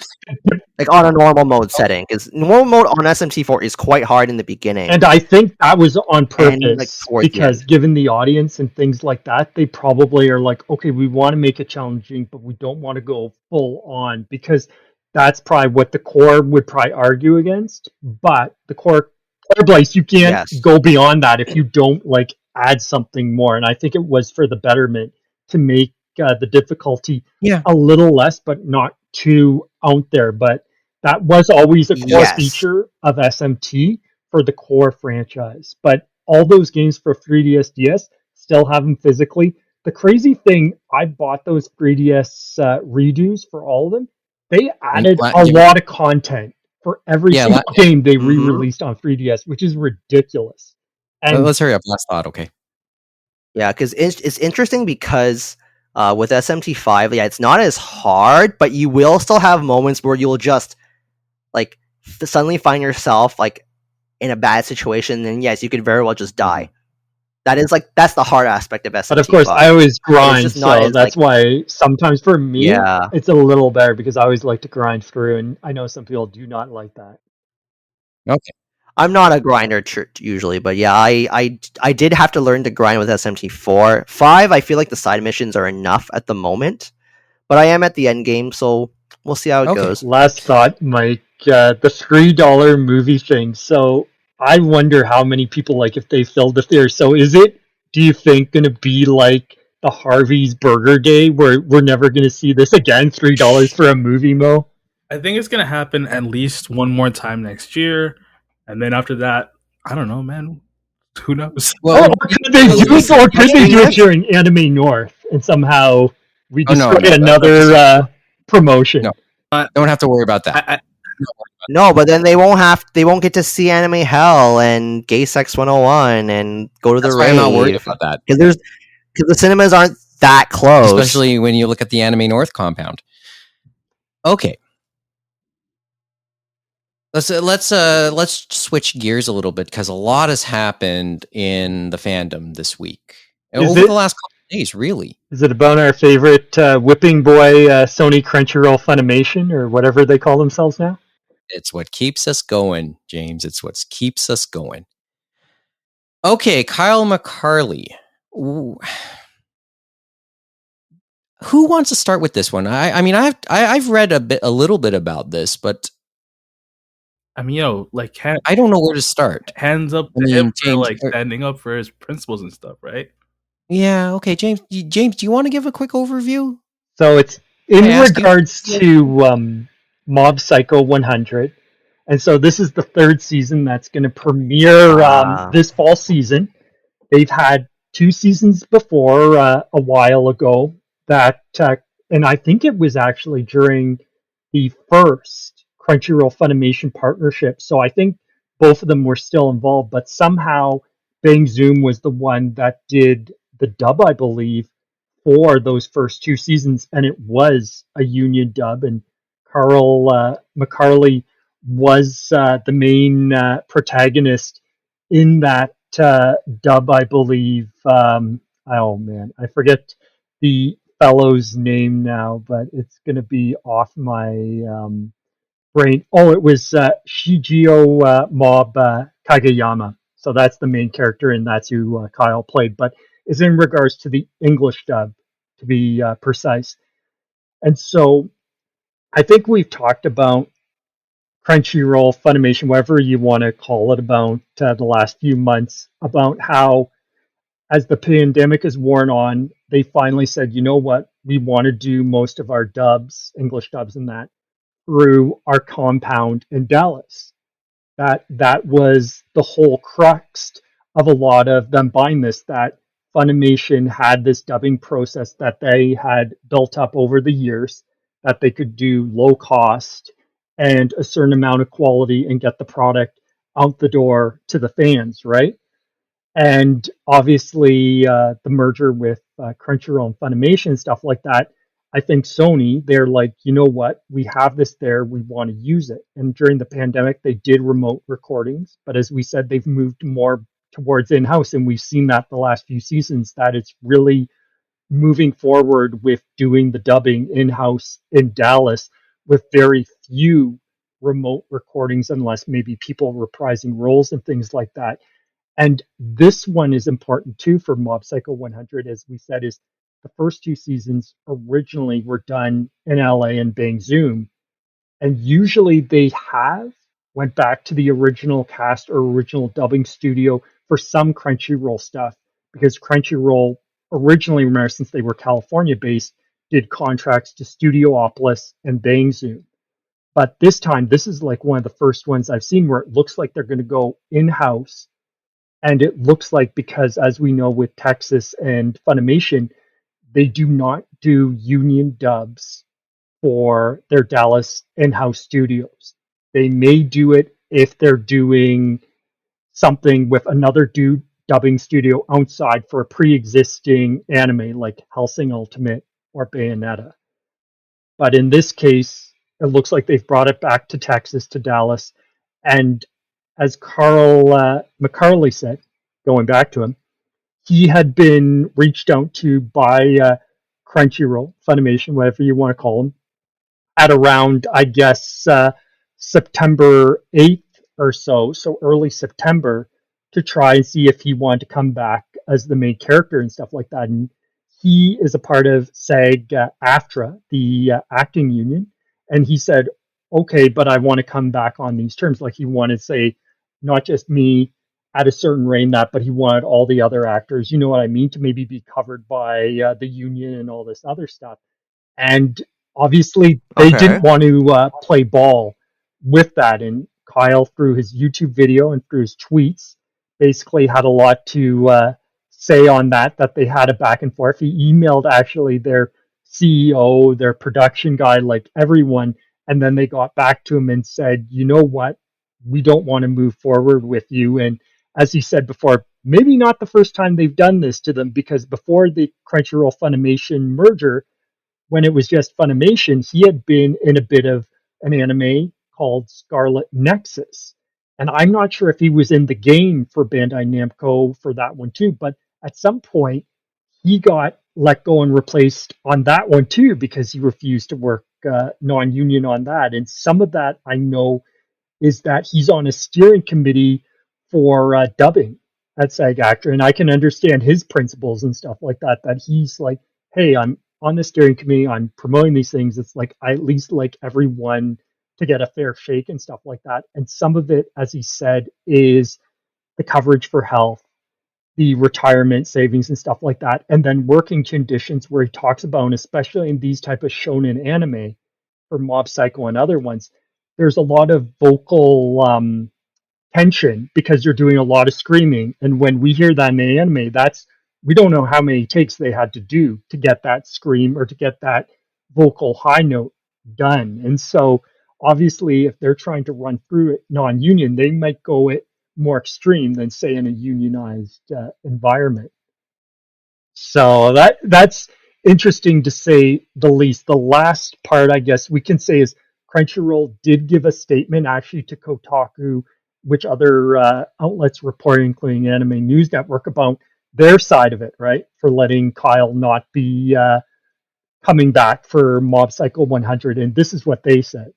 like on a normal mode setting, because normal mode on SMT4 is quite hard in the beginning, and I think that was on purpose because given the audience and things like that, they probably are like, okay, we want to make it challenging, but we don't want to go full on because that's probably what the core would probably argue against. But the core Blaze, you can't go beyond that if you don't like add something more, and I think it was for the betterment to make the difficulty a little less, but not too out there. But that was always a core feature of SMT for the core franchise. But all those games for 3DS DS still have them physically. The crazy thing, I bought those 3DS redos for all of them. They added a lot of content for every single game they re-released on 3DS, which is ridiculous. And let's hurry up. Last thought, okay? Yeah, because it's interesting because with SMT5, it's not as hard, but you will still have moments where you'll just like suddenly find yourself like in a bad situation, and yes, you could very well just die. That's the hard aspect of SMT5. But of course, I always grind, so that's why sometimes for me, it's a little better because I always like to grind through, and I know some people do not like that. Okay. I'm not a grinder usually, but yeah, I did have to learn to grind with SMT4. 5, I feel like the side missions are enough at the moment, but I am at the end game, so we'll see how it goes. Last thought, Mike, the $3 movie thing. So I wonder how many people, like, if they filled the theater. So is it, do you think, going to be like the Harvey's Burger Day where we're never going to see this again? $3 for a movie, Mo? I think it's going to happen at least one more time next year. And then after that, I don't know, man. Who knows? Well, could they do it during Anime North and somehow we destroy another promotion? No, don't have to worry about that. No, but then they won't get to see Anime Hell and Gay Sex 101 and go to the raid. I'm not worried about that because the cinemas aren't that close. Especially when you look at the Anime North compound. Okay. Let's switch gears a little bit because a lot has happened in the fandom this week. Over the last couple of days, really. Is it about our favorite whipping boy Sony Crunchyroll Funimation or whatever they call themselves now? It's what keeps us going, James. It's what keeps us going. Okay, Kyle McCarley. Ooh. Who wants to start with this one? I mean, I've read a little bit about this, but I mean, like I don't know where to start. Hands up to him for like standing up for his principles and stuff, right? Yeah. Okay, James. James, do you want to give a quick overview? So it's in regards to Mob Psycho 100, and so this is the third season that's going to premiere this fall season. They've had 2 seasons before a while ago that, and I think it was actually during the first Crunchyroll Funimation partnership. So I think both of them were still involved, but somehow Bang Zoom was the one that did the dub, I believe, for those first 2 seasons, and it was a union dub. And Kyle McCarley was the main protagonist in that dub, I believe. Oh man, I forget the fellow's name now, but it's going to be off my brain. Oh, it was Shigeo Mob Kageyama. So that's the main character, and that's who Kyle played. But is in regards to the English dub, to be precise. And so I think we've talked about Crunchyroll, Funimation, whatever you want to call it, about the last few months, about how as the pandemic has worn on, they finally said, you know what, we want to do most of our dubs, English dubs and that, through our compound in Dallas. That was the whole crux of a lot of them buying this, that Funimation had this dubbing process that they had built up over the years, that they could do low cost and a certain amount of quality and get the product out the door to the fans, right? And obviously, the merger with Crunchyroll and Funimation and stuff like that, I think Sony, they're like, you know what, we have this there, we want to use it. And during the pandemic, they did remote recordings, but as we said, they've moved more towards in-house, and we've seen that the last few seasons, that it's really moving forward with doing the dubbing in-house in Dallas with very few remote recordings, unless maybe people reprising roles and things like that. And this one is important too for Mob Psycho 100, as we said, is the first 2 seasons originally were done in LA and Bang Zoom. And usually they have went back to the original cast or original dubbing studio for some Crunchyroll stuff, because Crunchyroll originally, remember, since they were California based, did contracts to Studiopolis and Bang Zoom. But this time, this is like one of the first ones I've seen where it looks like they're going to go in-house. And it looks like, because as we know with Texas and Funimation, they do not do union dubs for their Dallas in-house studios. They may do it if they're doing something with another dubbing studio outside for a pre-existing anime like Hellsing Ultimate or Bayonetta. But in this case, it looks like they've brought it back to Texas, to Dallas. And as Kyle McCarley said, going back to him, he had been reached out to by Crunchyroll, Funimation, whatever you want to call them, at around, I guess, September 8th or so early September, to try and see if he wanted to come back as the main character and stuff like that. And he is a part of SAG-AFTRA, the acting union, and he said, okay, but I want to come back on these terms. Like, he wanted to say, not just me at a certain rate, that, but he wanted all the other actors, you know what I mean, to maybe be covered by the union and all this other stuff. And obviously, they didn't want to play ball with that. And Kyle, through his YouTube video and through his tweets, basically had a lot to say on that they had a back and forth. He emailed actually their CEO, their production guy, like everyone. And then they got back to him and said, you know what? We don't want to move forward with you. And as he said before, maybe not the first time they've done this to them, because before the Crunchyroll Funimation merger, when it was just Funimation, he had been in a bit of an anime called Scarlet Nexus. And I'm not sure if he was in the game for Bandai Namco for that one too, but at some point he got let go and replaced on that one too because he refused to work non-union on that. And some of that I know is that he's on a steering committee for dubbing at SAG-AFTRA, and I can understand his principles and stuff like that. That he's like, hey, I'm on the steering committee, I'm promoting these things. It's like I at least like everyone to get a fair shake and stuff like that. And some of it, as he said, is the coverage for health, the retirement savings and stuff like that, and then working conditions where he talks about, especially in these type of shonen anime for Mob Psycho and other ones, there's a lot of vocal tension because you're doing a lot of screaming. And when we hear that in the anime, that's, we don't know how many takes they had to do to get that scream or to get that vocal high note done. And so obviously if they're trying to run through it non-union, they might go it more extreme than say in a unionized environment. So that's interesting to say the least. The last part, I guess we can say, is Crunchyroll did give a statement actually to Kotaku, which other outlets reported, including Anime News Network, about their side of it, right? For letting Kyle not be coming back for Mob Psycho 100. And this is what they said.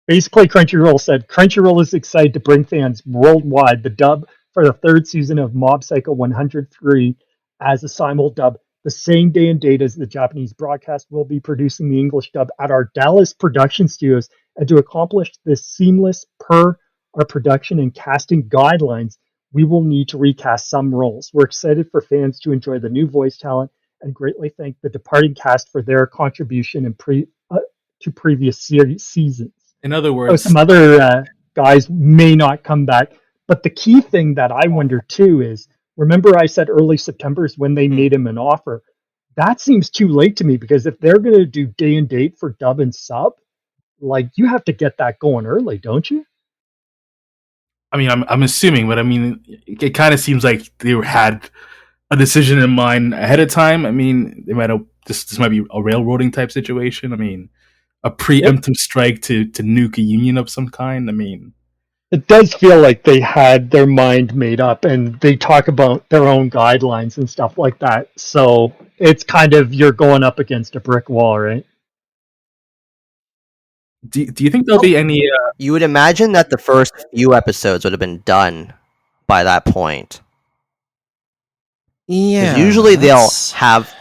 Basically, Crunchyroll said Crunchyroll is excited to bring fans worldwide the dub for the third season of Mob Psycho 103 as a simul dub the same day and date as the Japanese broadcast. Will be producing the English dub at our Dallas production studios, and to accomplish this seamless per our production and casting guidelines, we will need to recast some roles. We're excited for fans to enjoy the new voice talent and greatly thank the departing cast for their contribution to previous seasons. In other So words, some other guys may not come back. But the key thing that I wonder too is, remember I said early September is when they made him an offer. That seems too late to me, because if they're going to do day and date for dub and sub, like, you have to get that going early, don't you? I mean, I'm assuming, but I mean, it kind of seems like they had a decision in mind ahead of time. I mean, they might have this might be a railroading type situation. I mean, a preemptive strike to nuke a union of some kind. I mean, It does feel like they had their mind made up, and they talk about their own guidelines and stuff like that. So it's kind of, you're going up against a brick wall, right? do you think there'll be any? You would imagine that the first few episodes would have been done by that point. Yeah. Because usually they'll have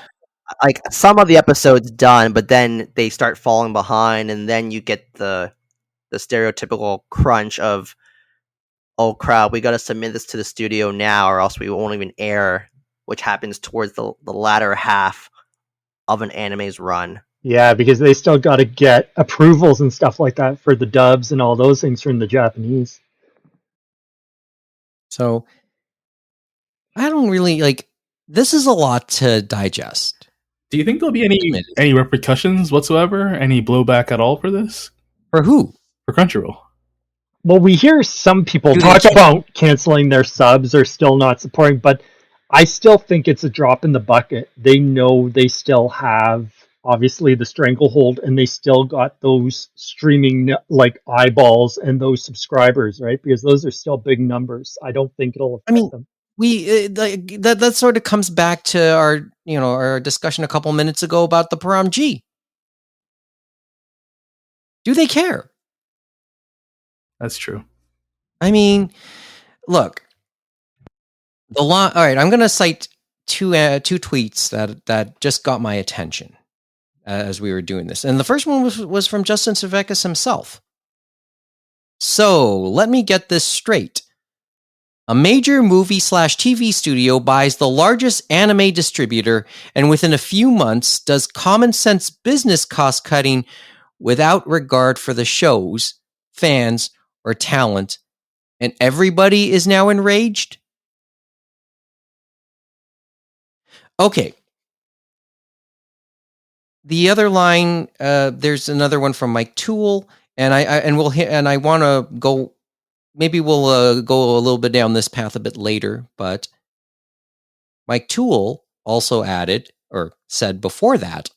like some of the episodes done, but then they start falling behind, and then you get the stereotypical crunch of, oh crap, we got to submit this to the studio now, or else we won't even air, which happens towards the latter half of an anime's run. Yeah, because they still got to get approvals and stuff like that for the dubs and all those things from the Japanese. So I don't really like. This is a lot to digest. Do you think there'll be any repercussions whatsoever? Any blowback at all for this? For who? For Crunchyroll? Well, we hear some people talk about canceling their subs or still not supporting, but I still think it's a drop in the bucket. They know they still have, obviously, the stranglehold, and they still got those streaming like eyeballs and those subscribers, right? Because those are still big numbers. I don't think it'll affect them. We that sort of comes back to our discussion a couple minutes ago about the Param G. Do they care? That's true. I mean, look, all right, I'm going to cite two tweets that just got my attention as we were doing this, and the first one was from Justin Cervekis himself. So let me get this straight. A major movie/TV studio buys the largest anime distributor, and within a few months does common sense business cost cutting without regard for the shows, fans, or talent, and everybody is now enraged? Okay. The other line, there's another one from Mike Toole, and I want to go maybe we'll go a little bit down this path a bit later, but Mike Toole also added, or said before that,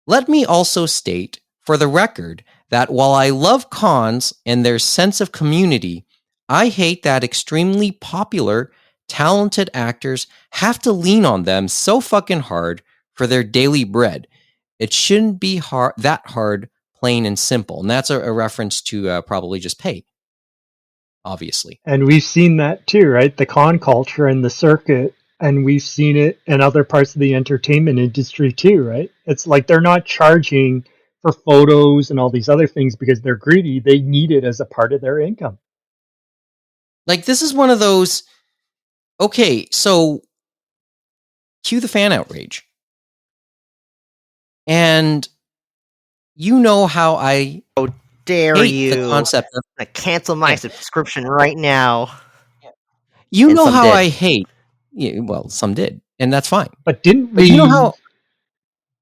let me also state, for the record, that while I love cons and their sense of community, I hate that extremely popular, talented actors have to lean on them so fucking hard for their daily bread. It shouldn't be that hard, plain and simple. And that's a reference to probably just pay, obviously. And we've seen that too, right? The con culture and the circuit, and we've seen it in other parts of the entertainment industry too, right? It's like they're not charging for photos and all these other things because they're greedy. They need it as a part of their income. Like, this is one of those, okay, so cue the fan outrage. And you know how I Dare hate you? the concept of, I cancel my subscription right now. you And know some how did. I hate, yeah, well, some did, and that's fine. But didn't But we? you know how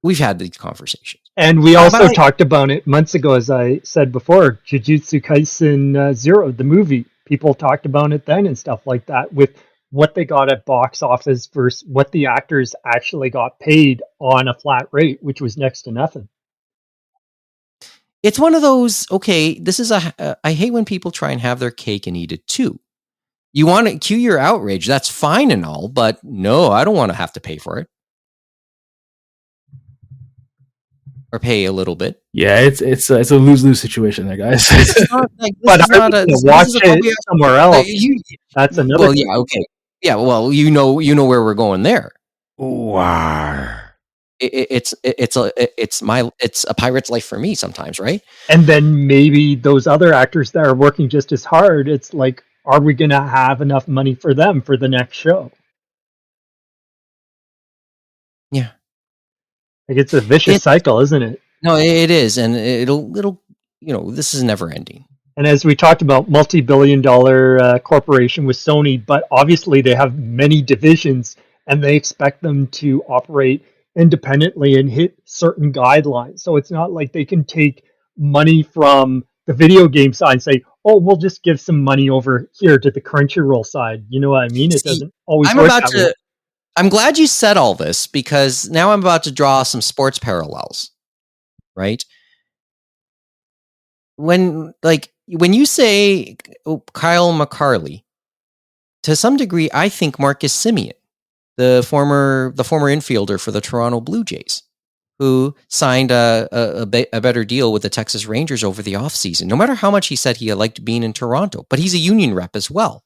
we've had these conversations. And we also talked about it months ago, as I said before, Jujutsu Kaisen Zero, the movie. People talked about it then and stuff like that, with what they got at box office versus what the actors actually got paid on a flat rate, which was next to nothing. It's one of those, okay, this is I hate when people try and have their cake and eat it too. You want to cue your outrage, that's fine and all, but no, I don't want to have to pay for it. Or pay a little bit. Yeah, it's a lose-lose situation there, guys. But watch it somewhere else. That's another. Well, yeah, okay, yeah. Well, you know where we're going there. Wow. It's a pirate's life for me sometimes, right? And then maybe those other actors that are working just as hard, it's like, are we going to have enough money for them for the next show? Yeah. Like, it's a vicious cycle, isn't it? No, it is, and it'll this is never ending. And as we talked about, multi-billion-dollar corporation with Sony, but obviously they have many divisions, and they expect them to operate independently and hit certain guidelines. So it's not like they can take money from the video game side and say, "Oh, we'll just give some money over here to the Crunchyroll side." You know what I mean? It doesn't always work that way. I'm glad you said all this, because now I'm about to draw some sports parallels, right? When you say Kyle McCarley, to some degree, I think Marcus Semien, the former infielder for the Toronto Blue Jays, who signed a better deal with the Texas Rangers over the offseason, no matter how much he said he liked being in Toronto. But he's a union rep as well.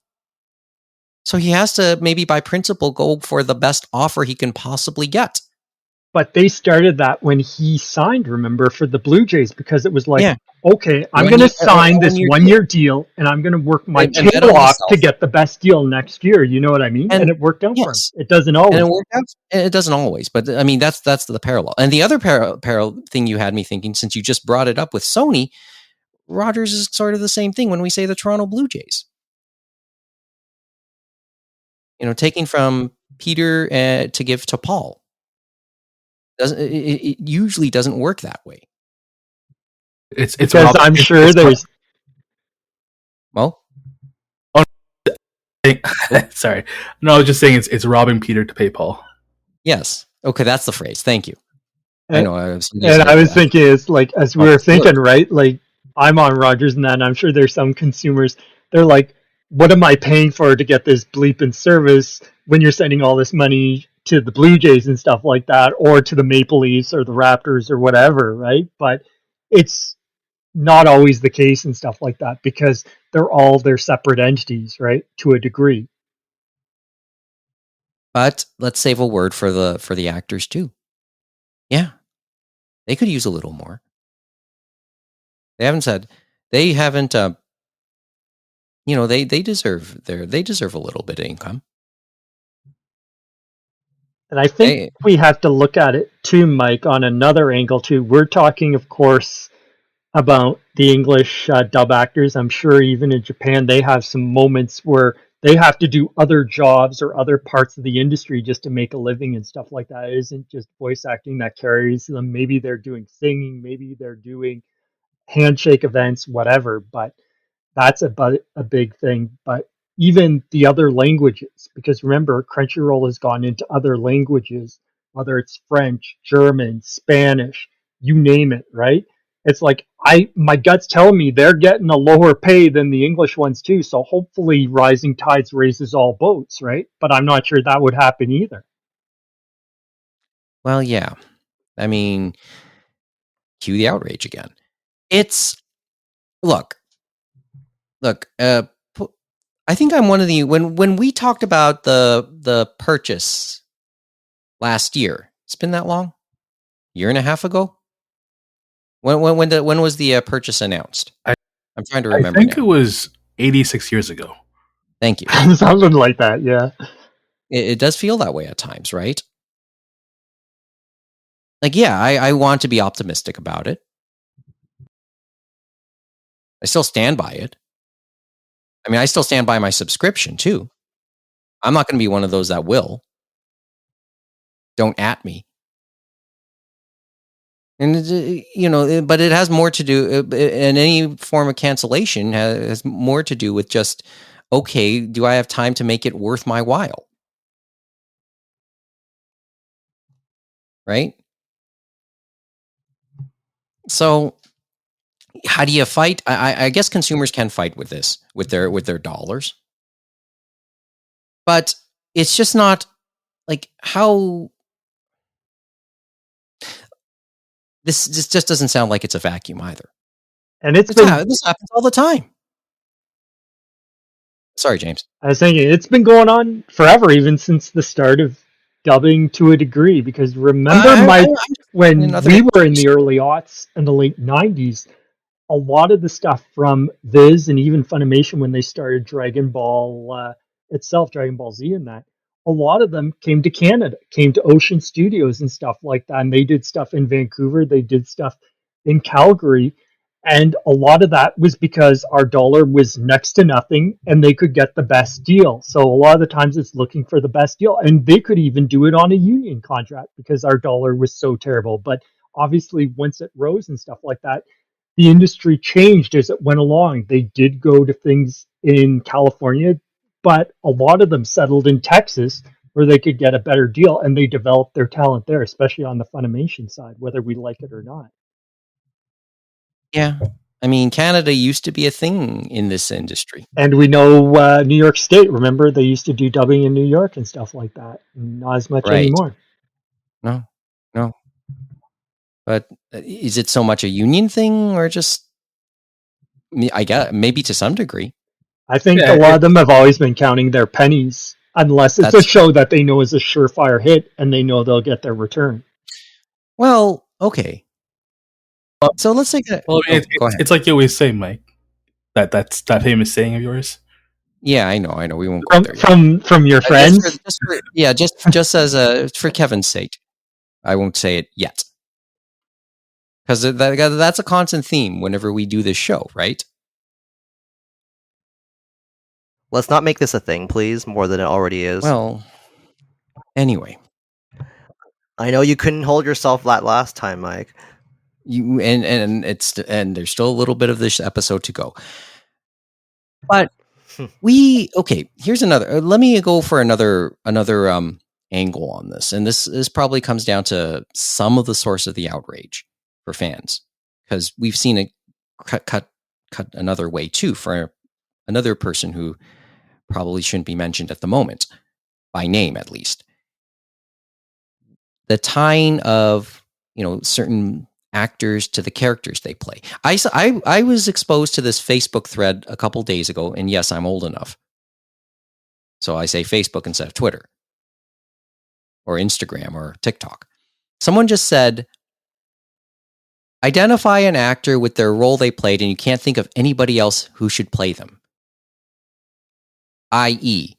So he has to, maybe by principle, go for the best offer he can possibly get. But they started that when he signed, remember, for the Blue Jays, because it was like, okay, I'm going to sign this one-year deal, and I'm going to work my tail off to get the best deal next year. You know what I mean? And it worked out for him. It doesn't always. And it worked out. It doesn't always, but I mean, that's the parallel. And the other parallel thing you had me thinking, since you just brought it up with Sony, Rogers is sort of the same thing when we say the Toronto Blue Jays. Taking from Peter to give to Paul. It usually doesn't work that way. It's because I'm sure there's. Well, sorry, no, I was just saying it's robbing Peter to pay Paul. Yes. Okay, that's the phrase. Thank you. I know. I was thinking, it's like, as we were thinking, right? Like, I'm on Rogers and that, and I'm sure there's some consumers. They're like, what am I paying for to get this bleeping service when you're sending all this money to the Blue Jays and stuff like that, or to the Maple Leafs or the Raptors or whatever, right? But it's not always the case and stuff like that, because they're all their separate entities, right? To a degree. But let's save a word for the actors too. Yeah. They could use a little more. They haven't they deserve a little bit of income. And I think we have to look at it too, Mike, on another angle too. We're talking, of course, about the English dub actors. I'm sure even in Japan, they have some moments where they have to do other jobs or other parts of the industry just to make a living and stuff like that. It isn't just voice acting that carries them. Maybe they're doing singing, maybe they're doing handshake events, whatever. But That's a big thing. But even the other languages, because remember, Crunchyroll has gone into other languages, whether it's French, German, Spanish, you name it, right? It's like my gut's telling me they're getting a lower pay than the English ones too. So hopefully rising tides raises all boats, right? But I'm not sure that would happen either. Well, yeah. I mean, cue the outrage again. It's look. I think I'm one of the when we talked about the purchase last year. It's been that long, year and a half ago. When was the purchase announced? I'm trying to remember. I think now. it was 86 years ago. Thank you. Something like that, yeah. It does feel that way at times, right? Like, yeah, I want to be optimistic about it. I still stand by it. I mean, I still stand by my subscription too. I'm not going to be one of those that will. Don't at me. And but it has more to do, and any form of cancellation has more to do with just, okay, do I have time to make it worth my while? Right? So how do you fight? I guess consumers can fight with this, with their dollars. But it's just not like how this just doesn't sound like it's a vacuum either. And this happens all the time. Sorry, James. I was thinking it's been going on forever, even since the start of dubbing to a degree. Because remember, Mike, when we were in the early aughts and the late '90s, a lot of the stuff from Viz and even Funimation when they started Dragon Ball itself, Dragon Ball Z, and that, a lot of them came to Canada, came to Ocean Studios and stuff like that, and they did stuff in Vancouver, they did stuff in Calgary. And a lot of that was because our dollar was next to nothing and they could get the best deal. So a lot of the times it's looking for the best deal. And they could even do it on a union contract because our dollar was so terrible. But obviously, once it rose and stuff like that, the industry changed as it went along. They did go to things in California, but a lot of them settled in Texas where they could get a better deal and they developed their talent there, especially on the Funimation side, whether we like it or not. Yeah. I mean, Canada used to be a thing in this industry. And we know New York State, remember, they used to do dubbing in New York and stuff like that. Not as much anymore. No. But is it so much a union thing or just, I guess, maybe to some degree? I think a lot of them have always been counting their pennies, unless it's a show that they know is a surefire hit and they know they'll get their return. Well, okay. So let's take that. Well, it's like you always say, Mike. That's that famous saying of yours. Yeah, I know. We won't go there yet. From your friends. Just as for Kevin's sake, I won't say it yet, because that's a constant theme whenever we do this show, right? Let's not make this a thing, please, more than it already is. Well, anyway, I know you couldn't hold yourself that last time, Mike. And there's still a little bit of this episode to go, but here's another. Let me go for another angle on this, and this probably comes down to some of the source of the outrage for fans, because we've seen it cut another way too for another person who probably shouldn't be mentioned at the moment, by name at least. The tying of certain actors to the characters they play. I was exposed to this Facebook thread a couple days ago, and yes, I'm old enough, so I say Facebook instead of Twitter or Instagram or TikTok. Someone just said, identify an actor with their role they played and you can't think of anybody else who should play them. I.e.,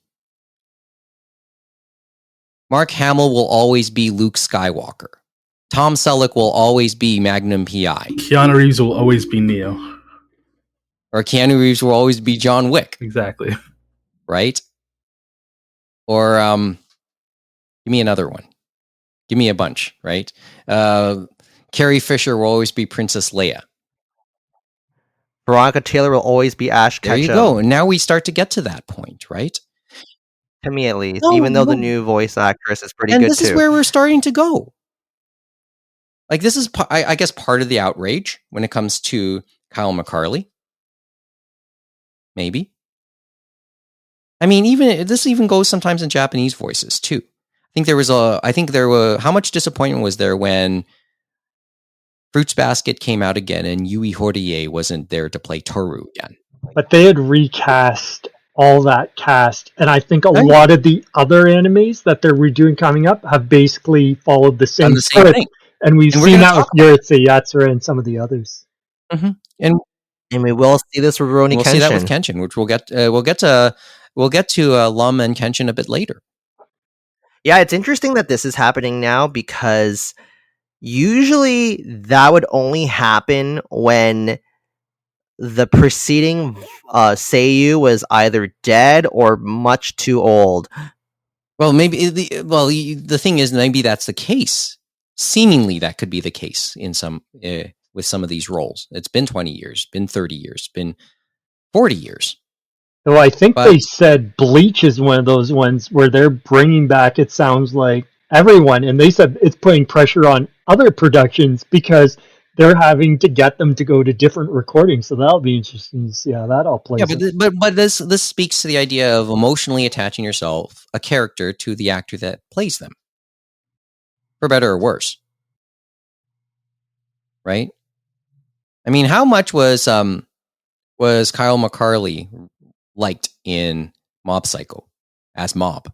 Mark Hamill will always be Luke Skywalker. Tom Selleck will always be Magnum P.I. Keanu Reeves will always be Neo. Or Keanu Reeves will always be John Wick. Exactly. Right? Or, give me another one. Give me a bunch, right? Carrie Fisher will always be Princess Leia. Veronica Taylor will always be Ash There you Ketchum. go. And now we start to get to that point, right? To me, at least. No, even though the no. new voice actress is pretty And good this too. is where we're starting to go. Like, this is, I guess, part of the outrage when it comes to Kyle McCarley. Maybe. I mean, this even goes sometimes in Japanese voices too. How much disappointment was there when Fruits Basket came out again and Yui Horie wasn't there to play Toru again? But they had recast all that cast, and I think a Right. lot of the other animes that they're redoing coming up have basically followed the same Done the same script, thing. and we've And we're seen gonna that with talk about Urusei, Yatsura, and some of the others. Mm-hmm. And we will see this with Rurouni Kenshin. we'll see that with Kenshin, which we'll get to Lum and Kenshin a bit later. Yeah, it's interesting that this is happening now because usually that would only happen when the preceding Seiyu was either dead or much too old. Well, the thing is, maybe that's the case. Seemingly, that could be the case in some with some of these roles. It's been 20 years, been 30 years, been 40 years. So I think they said Bleach is one of those ones where they're bringing back, it sounds like, everyone, and they said it's putting pressure on other productions because they're having to get them to go to different recordings. So that'll be interesting to see how that all plays out. Yeah, but this speaks to the idea of emotionally attaching yourself, a character, to the actor that plays them, for better or worse. Right? I mean, how much was Kyle McCarley liked in Mob Psycho as Mob?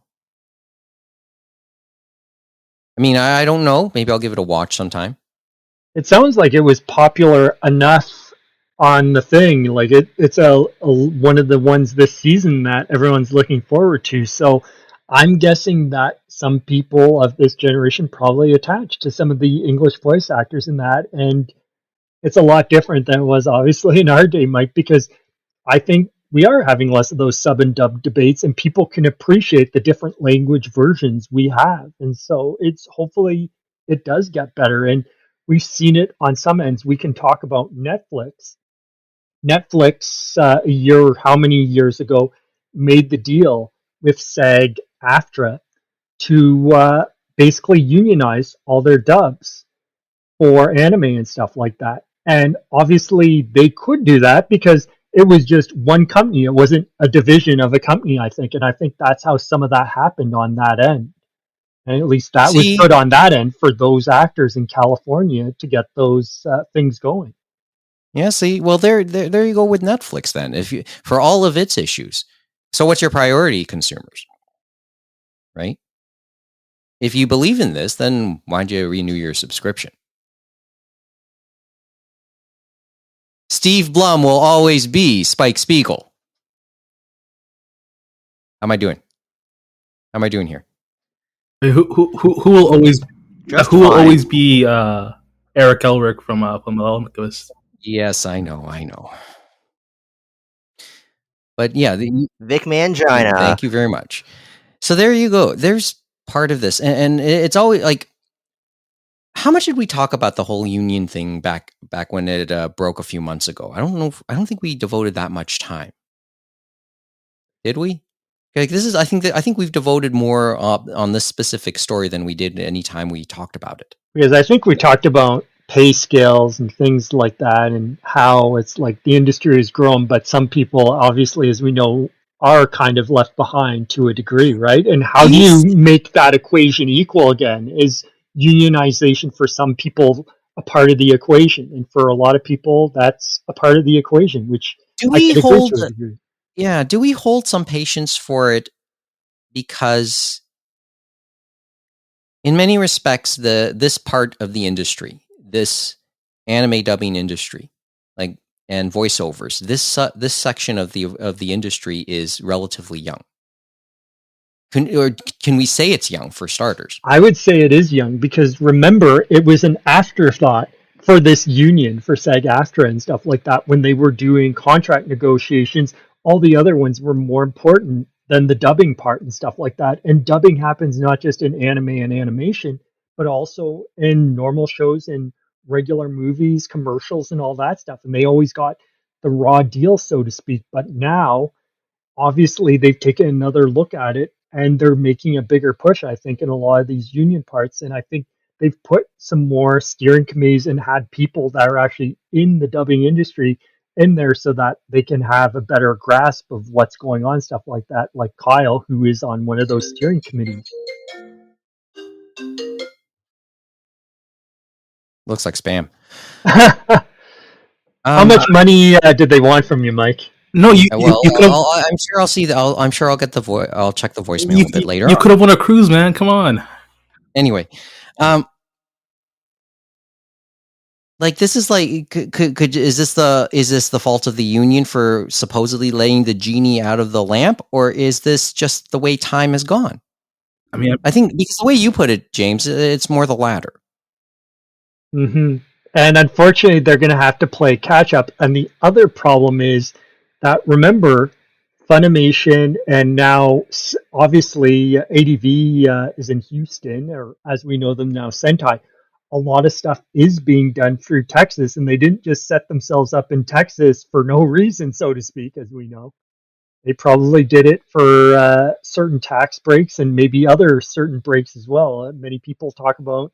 I mean, I don't know. Maybe I'll give it a watch sometime. It sounds like it was popular enough on the thing. Like it's a one of the ones this season that everyone's looking forward to. So I'm guessing that some people of this generation probably attached to some of the English voice actors in that, and it's a lot different than it was obviously in our day, Mike, because I think we are having less of those sub and dub debates, and people can appreciate the different language versions we have. And so it's hopefully it does get better. And we've seen it on some ends. We can talk about Netflix. Netflix, how many years ago, made the deal with SAG-AFTRA to basically unionize all their dubs for anime and stuff like that. And obviously they could do that because it was just one company. It wasn't a division of a company, I think. And I think that's how some of that happened on that end. And at least that was put on that end for those actors in California to get those things going. Yeah, see, well, there you go with Netflix then. For all of its issues. So what's your priority, consumers? Right? If you believe in this, then why'd you renew your subscription? Steve Blum will always be Spike Spiegel. How am I doing? How am I doing here? Who will always will always be Eric Elric from Alchemist? Yes, I know. But yeah, Vic Mangina. Thank you very much. So there you go. There's part of this, and it's always like, how much did we talk about the whole union thing back when it broke a few months ago? I don't know. I don't think we devoted that much time. Did we? Like, I think we've devoted more on this specific story than we did any time we talked about it. Because I think we talked about pay scales and things like that, and how it's like the industry has grown, but some people, obviously, as we know, are kind of left behind to a degree, right? And how do you make that equation equal again? Is unionization for some people a part of the equation? And for a lot of people, that's a part of the equation, which do we hold? Yeah, do we hold some patience for it? Because in many respects, this part of the industry, this anime dubbing industry, like, and voiceovers, this section of the industry is relatively young. Can we say it's young for starters? I would say it is young because remember, it was an afterthought for this union, for SAG-AFTRA and stuff like that. When they were doing contract negotiations, all the other ones were more important than the dubbing part and stuff like that. And dubbing happens not just in anime and animation, but also in normal shows and regular movies, commercials, and all that stuff. And they always got the raw deal, so to speak. But now, obviously, they've taken another look at it and they're making a bigger push, I think, in a lot of these union parts. And I think they've put some more steering committees and had people that are actually in the dubbing industry in there so that they can have a better grasp of what's going on, stuff like that. Like Kyle, who is on one of those steering committees. Looks like spam. How much money did they want from you, Mike? No, Well, you could have. I'm sure I'll see. I'm sure I'll get the voice. I'll check the voicemail a bit later. You could have won a cruise, man. Come on. Anyway, like this is like is this the fault of the union for supposedly letting the genie out of the lamp, or is this just the way time has gone? I mean, I think because the way you put it, James, it's more the latter. Mm-hmm. And unfortunately, they're going to have to play catch up. And the other problem is that, remember, Funimation and now obviously ADV is in Houston, or as we know them now, Sentai. A lot of stuff is being done through Texas, and they didn't just set themselves up in Texas for no reason, so to speak, as we know. They probably did it for certain tax breaks and maybe other certain breaks as well. Many people talk about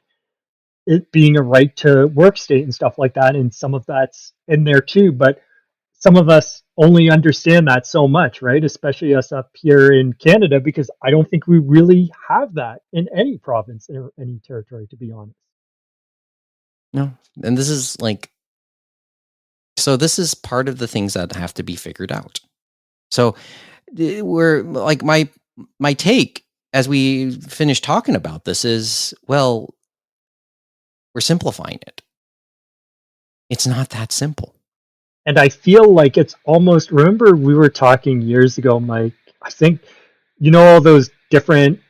it being a right to work state and stuff like that, and some of that's in there too. But some of us only understand that so much, right? Especially us up here in Canada, because I don't think we really have that in any province or any territory, to be honest. No, and this is like, so this is part of the things that have to be figured out. So we're like my take as we finish talking about this is, well, we're simplifying it. It's not that simple. And I feel like it's almost, remember we were talking years ago, Mike, I think, all those different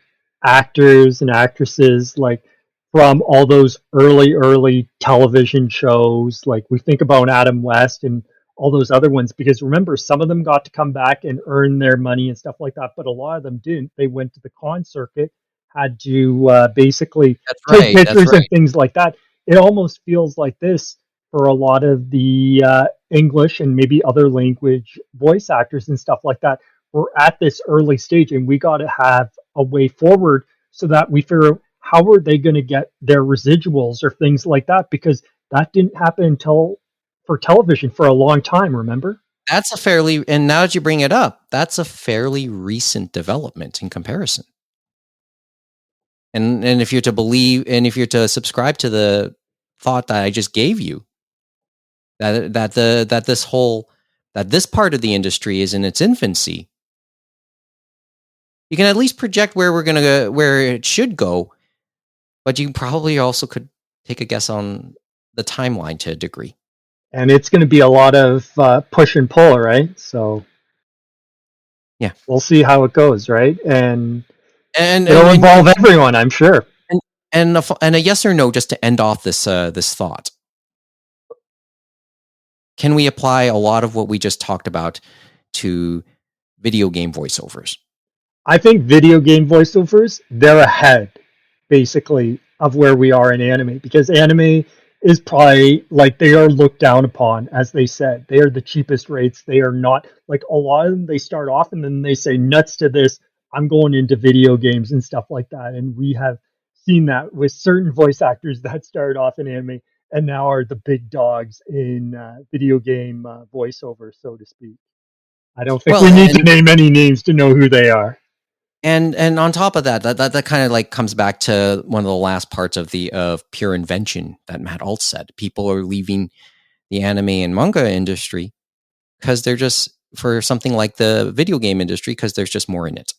actors and actresses, like from all those early television shows, like we think about Adam West and all those other ones, because remember, some of them got to come back and earn their money and stuff like that, but a lot of them didn't. They went to the con circuit, had to basically take pictures and things like that. It almost feels like this for a lot of the English and maybe other language voice actors and stuff like that. We're at this early stage, and we got to have a way forward so that we figure out how are they going to get their residuals or things like that, because that didn't happen until for television for a long time, remember? That's a fairly, and now that you bring it up, that's a fairly recent development in comparison. And if you're to believe, and if you're to subscribe to the thought that I just gave you, that this part of the industry is in its infancy, you can at least project where we're gonna go, where it should go, but you probably also could take a guess on the timeline to a degree. And it's going to be a lot of push and pull, right? So yeah, we'll see how it goes, right? And it'll involve everyone, I'm sure. And a yes or no, just to end off this thought. Can we apply a lot of what we just talked about to video game voiceovers? I think video game voiceovers, they're ahead, basically, of where we are in anime, because anime is probably, like, they are looked down upon, as they said. They are the cheapest rates. They are not, like, a lot of them, they start off and then they say, nuts to this, I'm going into video games and stuff like that. And we have seen that with certain voice actors that started off in anime and now are the big dogs in video game voiceover, so to speak. I don't think we need to name any names to know who they are. And on top of that kind of like comes back to one of the last parts of pure invention that Matt Alt said. People are leaving the anime and manga industry because they're just, for something like the video game industry, because there's just more in it.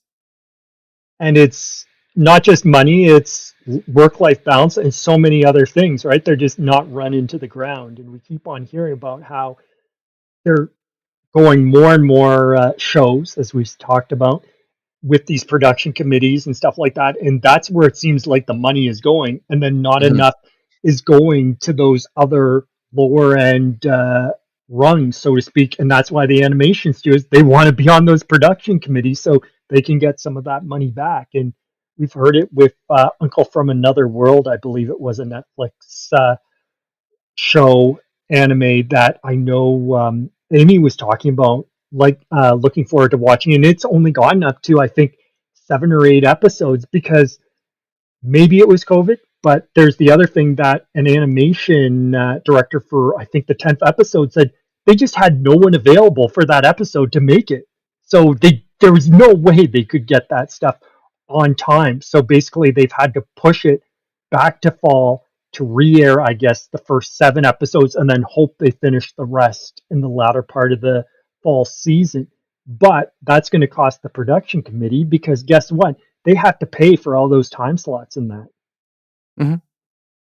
And it's not just money, it's work-life balance and so many other things, right? They're just not run into the ground. And we keep on hearing about how they're going more and more shows, as we've talked about, with these production committees and stuff like that. And that's where it seems like the money is going. And then not enough is going to those other lower end rungs, so to speak. And that's why the animation studios, they want to be on those production committees so they can get some of that money back. And we've heard it with Uncle from Another World. I believe it was a Netflix show anime that I know Amy was talking about, like looking forward to watching, and it's only gotten up to I think 7 or 8 episodes because maybe it was COVID, but there's the other thing that an animation director for I think the 10th episode said they just had no one available for that episode to make it. So there was no way they could get that stuff on time. So basically they've had to push it back to fall to re-air, I guess, the first 7 episodes and then hope they finish the rest in the latter part of the fall season. But that's going to cost the production committee because guess what? They have to pay for all those time slots in that Mhm.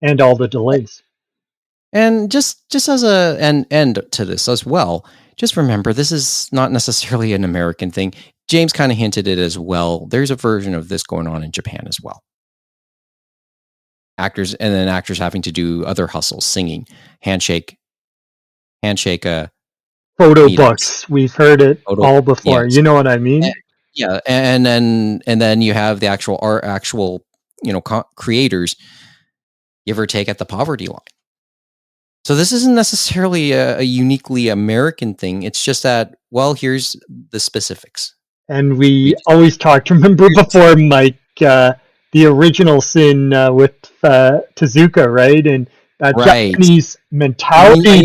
and all the delays. And just as an end to this as well, just remember this is not necessarily an American thing. James kind of hinted it as well. There's a version of this going on in Japan as well. Actors having to do other hustles, singing, handshake. Photo meetups. Books. We've heard it all before. Yes. You know what I mean? Yeah, and then you have the actual creators give or take at the poverty line. So this isn't necessarily a uniquely American thing. It's just that, well, here's the specifics. And we always talked, remember before, Mike, the original Sin with Tezuka, right? And that Japanese mentality,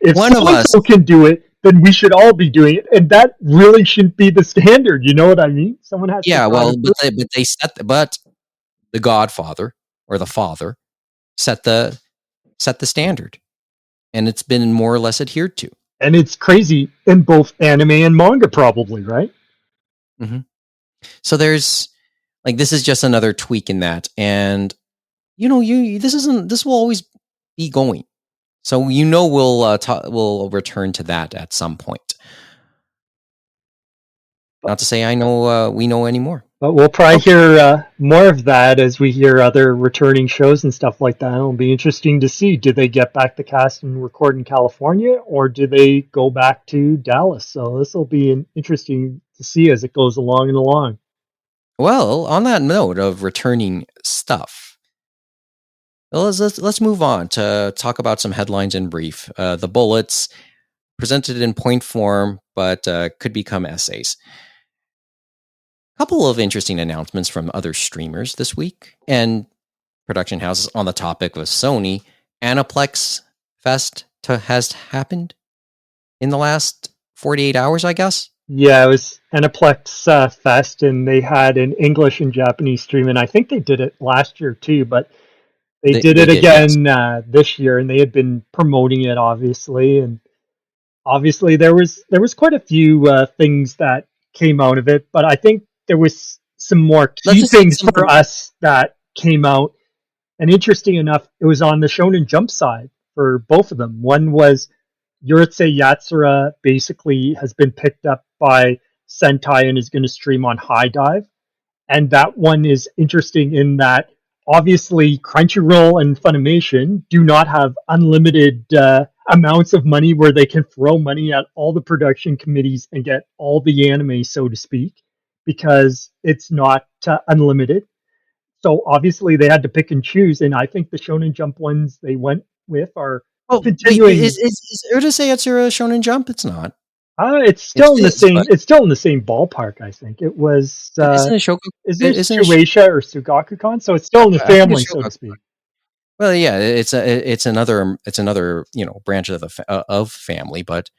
if one of us can do it, then we should all be doing it. And that really shouldn't be the standard. You know what I mean? Someone has to but the Godfather or the father set the standard. And it's been more or less adhered to. And it's crazy in both anime and manga, probably, right? Mm-hmm. So there's this is just another tweak in that, and this will always be going. So we'll return to that at some point. Not to say we know anymore. But we'll probably hear more of that as we hear other returning shows and stuff like that. It'll be interesting to see. Do they get back the cast and record in California, or do they go back to Dallas? So this will be interesting to see as it goes along and along. Well, on that note of returning stuff, let's move on to talk about some headlines in brief. The bullets presented in point form, but could become essays. Couple of interesting announcements from other streamers this week and production houses on the topic of Sony. Aniplex Fest has happened in the last 48 hours, I guess. Yeah, it was Aniplex Fest, and they had an English and Japanese stream, and I think they did it last year too, but they did it again this year, and they had been promoting it, obviously, and obviously there was quite a few things that came out of it, but I think there was some more key things for us that came out. And interesting enough, it was on the Shonen Jump side for both of them. One was Urusei Yatsura basically has been picked up by Sentai and is going to stream on HiDive. And that one is interesting in that obviously Crunchyroll and Funimation do not have unlimited amounts of money where they can throw money at all the production committees and get all the anime, so to speak, because it's not unlimited. So obviously they had to pick and choose, and I think the Shonen Jump ones they went with are continuing. Wait, is Urusei Yatsura Shonen Jump? It's not. It's still in the same. It's still in the same ballpark. I think it was. Isn't it Shoku? Is it Shueisha or Sugaku-kan? So it's still in the family, so to speak. Well, yeah, it's another branch of the family, but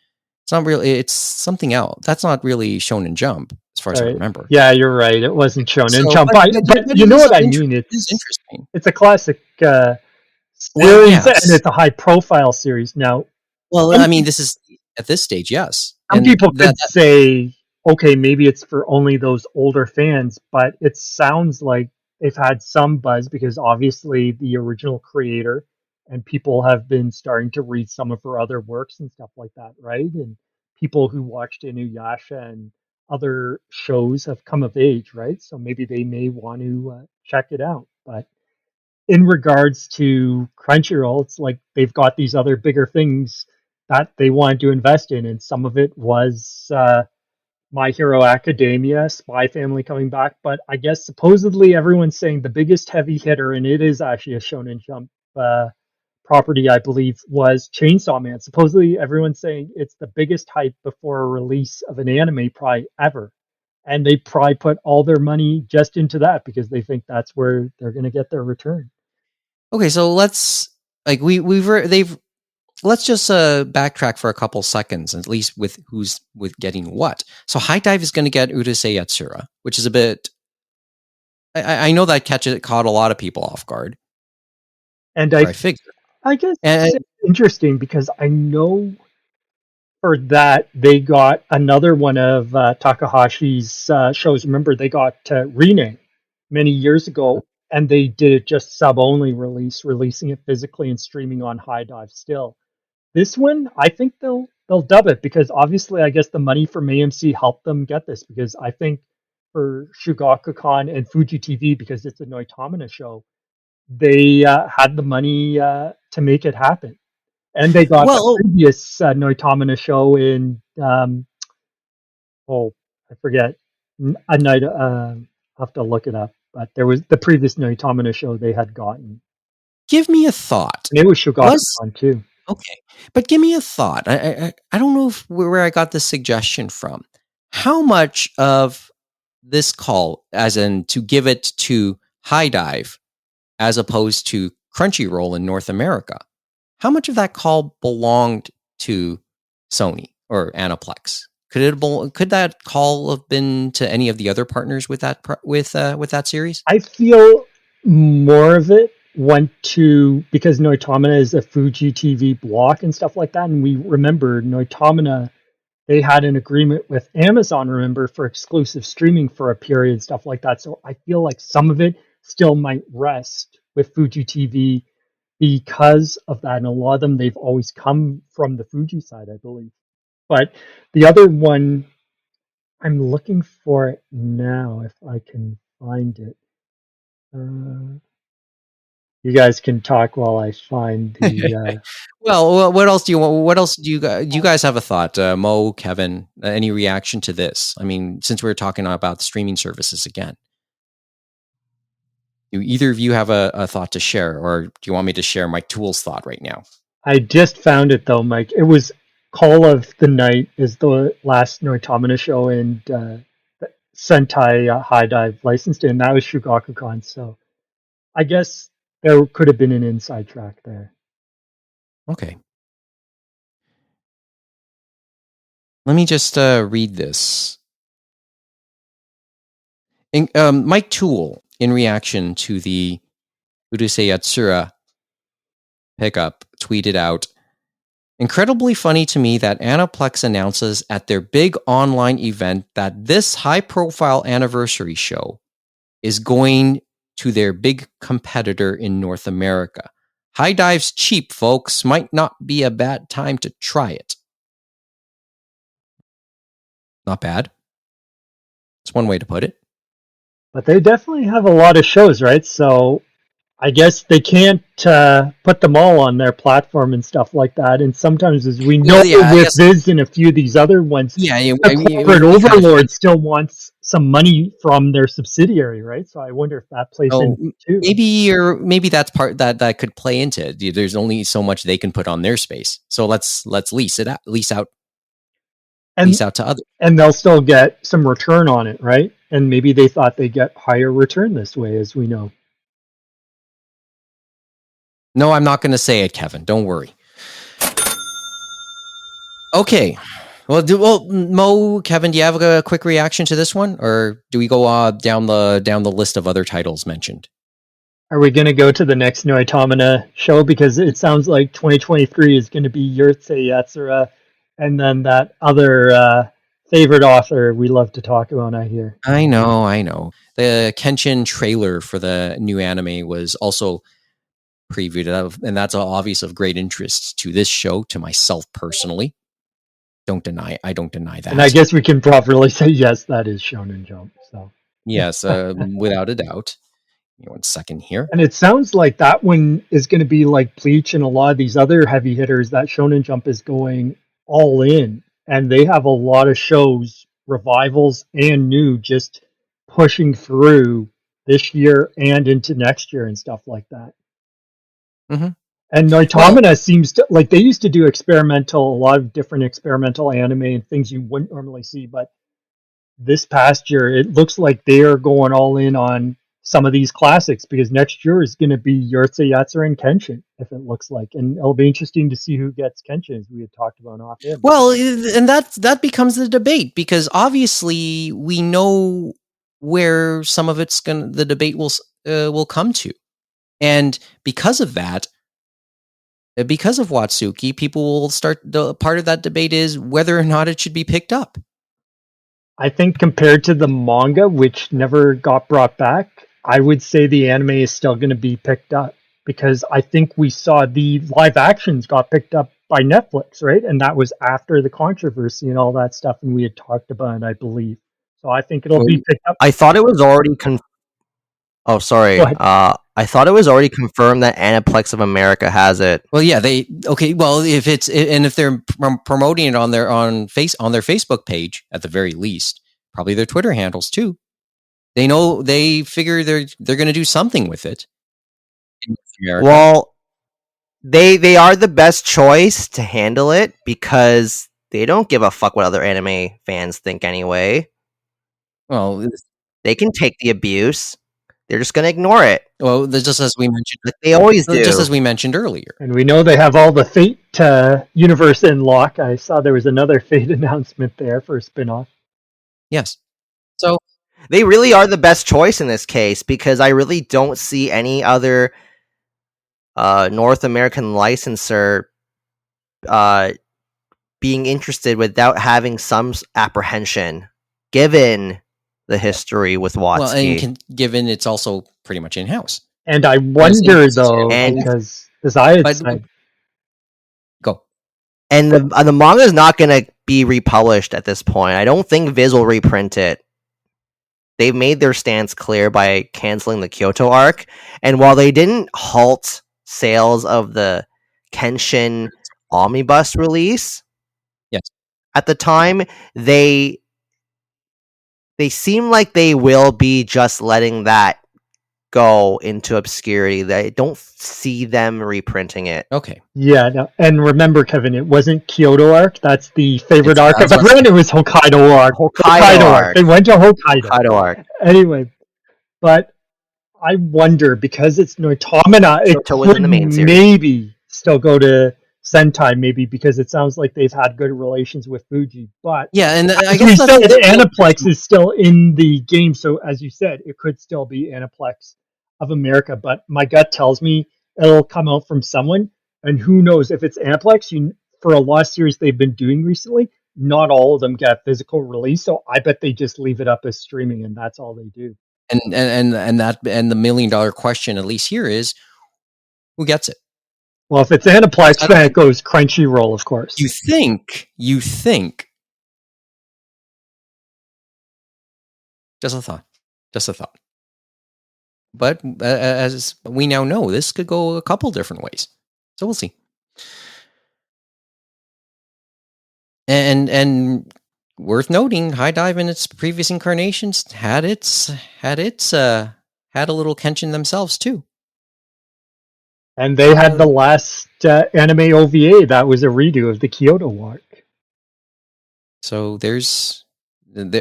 it's not really. It's something else. That's not really Shonen Jump, as far as I remember. Yeah, you're right. It wasn't Shonen Jump, but you know what I mean. It's interesting. It's a classic series, and it's a high-profile series now. Well, I mean, this is at this stage, yes. Some people could say, okay, maybe it's for only those older fans, but it sounds like they've had some buzz because obviously the original creator and people have been starting to read some of her other works and stuff like that, right? And people who watched Inuyasha and other shows have come of age, right? So maybe they may want to check it out. But in regards to Crunchyroll, it's like they've got these other bigger things that they wanted to invest in, and some of it was My Hero Academia, Spy Family coming back, but I guess supposedly everyone's saying the biggest heavy hitter, and it is actually a Shonen Jump property, I believe, was Chainsaw Man. Supposedly, everyone's saying it's the biggest hype before a release of an anime probably ever. And they probably put all their money just into that because they think that's where they're going to get their return. Okay, so let's like they've let's just backtrack for a couple seconds, at least with who's with getting what. So HiDive is going to get Urusei Yatsura, which is a bit. I know that caught a lot of people off guard. And I figured. I guess And it's interesting because I know for that they got another one of Takahashi's shows. Remember, they got Rine many years ago, and they did it just sub-only release, releasing it physically and streaming on HiDive still. This one, I think they'll dub it because obviously, I guess the money from AMC helped them get this because I think for Shugakukan and Fuji TV, because it's a Noitamina show, they had the money to make it happen. And they got the previous Noitamina show in, I forget, a night, I'll have to look it up, but there was the previous Noitamina show they had gotten. give me a thought. And it was Shugakukan too. Okay, but give me a thought. I don't know where I got this suggestion from. How much of this call, as in to give it to HiDive, as opposed to Crunchyroll in North America, how much of that call belonged to Sony or Aniplex? Could that call have been to any of the other partners with that series? I feel more of it went to because Noitamina is a Fuji TV block and stuff like that, and we remember Noitamina, they had an agreement with Amazon, remember, for exclusive streaming for a period, stuff like that. So I feel like some of it still might rest with Fuji TV because of that, and a lot of them they've always come from the Fuji side, I believe. But the other one, I'm looking for it now if I can find it. You guys can talk while I find the. Well, what else do you want? What else do you guys have a thought? Mo, Kevin, any reaction to this? I mean, since we're talking about the streaming services again, do either of you have a thought to share, or do you want me to share my Tool's thought right now? I just found it though, Mike. It was Call of the Night is the last Noitamina show, and Sentai HiDive licensed it, and that was Shugakukan. So I guess there could have been an inside track there. Okay. Let me just read this. Mike Toole, in reaction to the Urusei Yatsura pickup, tweeted out, "Incredibly funny to me that Aniplex announces at their big online event that this high-profile anniversary show is going to their big competitor in North America. HiDive's cheap, folks. Might not be a bad time to try it." Not bad. It's one way to put it. But they definitely have a lot of shows, right? So I guess they can't put them all on their platform and stuff like that. And sometimes, as we know, with Viz and a few of these other ones, the corporate overlord still wants some money from their subsidiary, right? So I wonder if that plays in too. Maybe that's part that could play into it. There's only so much they can put on their space, so let's lease out to others, and they'll still get some return on it, right? And maybe they thought they'd get higher return this way, as we know. No, I'm not going to say it, Kevin. Don't worry. Okay. Well, Mo, Kevin, do you have a quick reaction to this one, or do we go down the list of other titles mentioned? Are we going to go to the next Noitamina show? Because it sounds like 2023 is going to be Urusei Yatsura, and then that other favorite author we love to talk about, I hear. I know. The Kenshin trailer for the new anime was also previewed, and that's obvious of great interest to this show, to myself personally. I don't deny that. And I guess we can properly say, yes, that is Shonen Jump. So yes, without a doubt. Give me 1 second here. And it sounds like that one is going to be like Bleach and a lot of these other heavy hitters, that Shonen Jump is going all in. And they have a lot of shows, revivals and new, just pushing through this year and into next year and stuff like that. Mm-hmm. And Noitamina seems to, like, they used to do a lot of different experimental anime and things you wouldn't normally see, but this past year, it looks like they are going all in on some of these classics, because next year is going to be Urusei, Yatsura, and Kenshin, if it looks like. And it'll be interesting to see who gets Kenshin, as we had talked about off him. Well, and that becomes the debate, because obviously we know where some of the debate will come to, and because of that, because of Watsuki, people will start. The part of that debate is whether or not it should be picked up. I think compared to the manga, which never got brought back, I would say the anime is still going to be picked up, because I think we saw the live actions got picked up by Netflix, right? And that was after the controversy and all that stuff, and we had talked about it, I believe. So I think it'll be picked up. I thought it was already Oh, sorry. Go ahead. I thought it was already confirmed that Aniplex of America has it. Well, yeah, well, if they're promoting it on their Facebook page at the very least, probably their Twitter handles too. They figure they're going to do something with it. In America. Well, they are the best choice to handle it, because they don't give a fuck what other anime fans think anyway. Well, they can take the abuse. They're just going to ignore it. Well, just as we mentioned, like they always do. Just as we mentioned earlier. And we know they have all the Fate universe in lock. I saw there was another Fate announcement there for a spinoff. Yes. So they really are the best choice in this case, because I really don't see any other North American licensor being interested without having some apprehension, given the history with Watsuki. Well, and given it's also pretty much in-house. And I wonder, though, because as I had said... Go. And the manga is not going to be republished at this point. I don't think Viz will reprint it. They've made their stance clear by canceling the Kyoto arc. And while they didn't halt sales of the Kenshin Omnibus release, yes, at the time, they seem like they will be just letting that go into obscurity. They don't see them reprinting it. Okay. Yeah, no. And remember, Kevin, it wasn't Kyoto arc. That's the favorite arc of everyone. It was Hokkaido arc. Hokkaido arc. It went to Hokkaido. Hokkaido arc. Anyway, but I wonder, because it's Noitamina, it could maybe still go to Sentai, maybe, because it sounds like they've had good relations with Fuji. But yeah, and I guess we said Aniplex is still in the game, so as you said, it could still be Aniplex of America. But my gut tells me it'll come out from someone, and who knows if it's Aniplex. For a lot of series they've been doing recently, not all of them get physical release, so I bet they just leave it up as streaming, and that's all they do. And the $1 million question, at least here, is who gets it? Well, if it's Aniplex, then it goes Crunchyroll, of course. You think. Just a thought. But as we now know, this could go a couple different ways. So we'll see. And worth noting, HiDive in its previous incarnations had a little Kenshin themselves too. And they had the last anime OVA that was a redo of the Kyoto arc. So there's,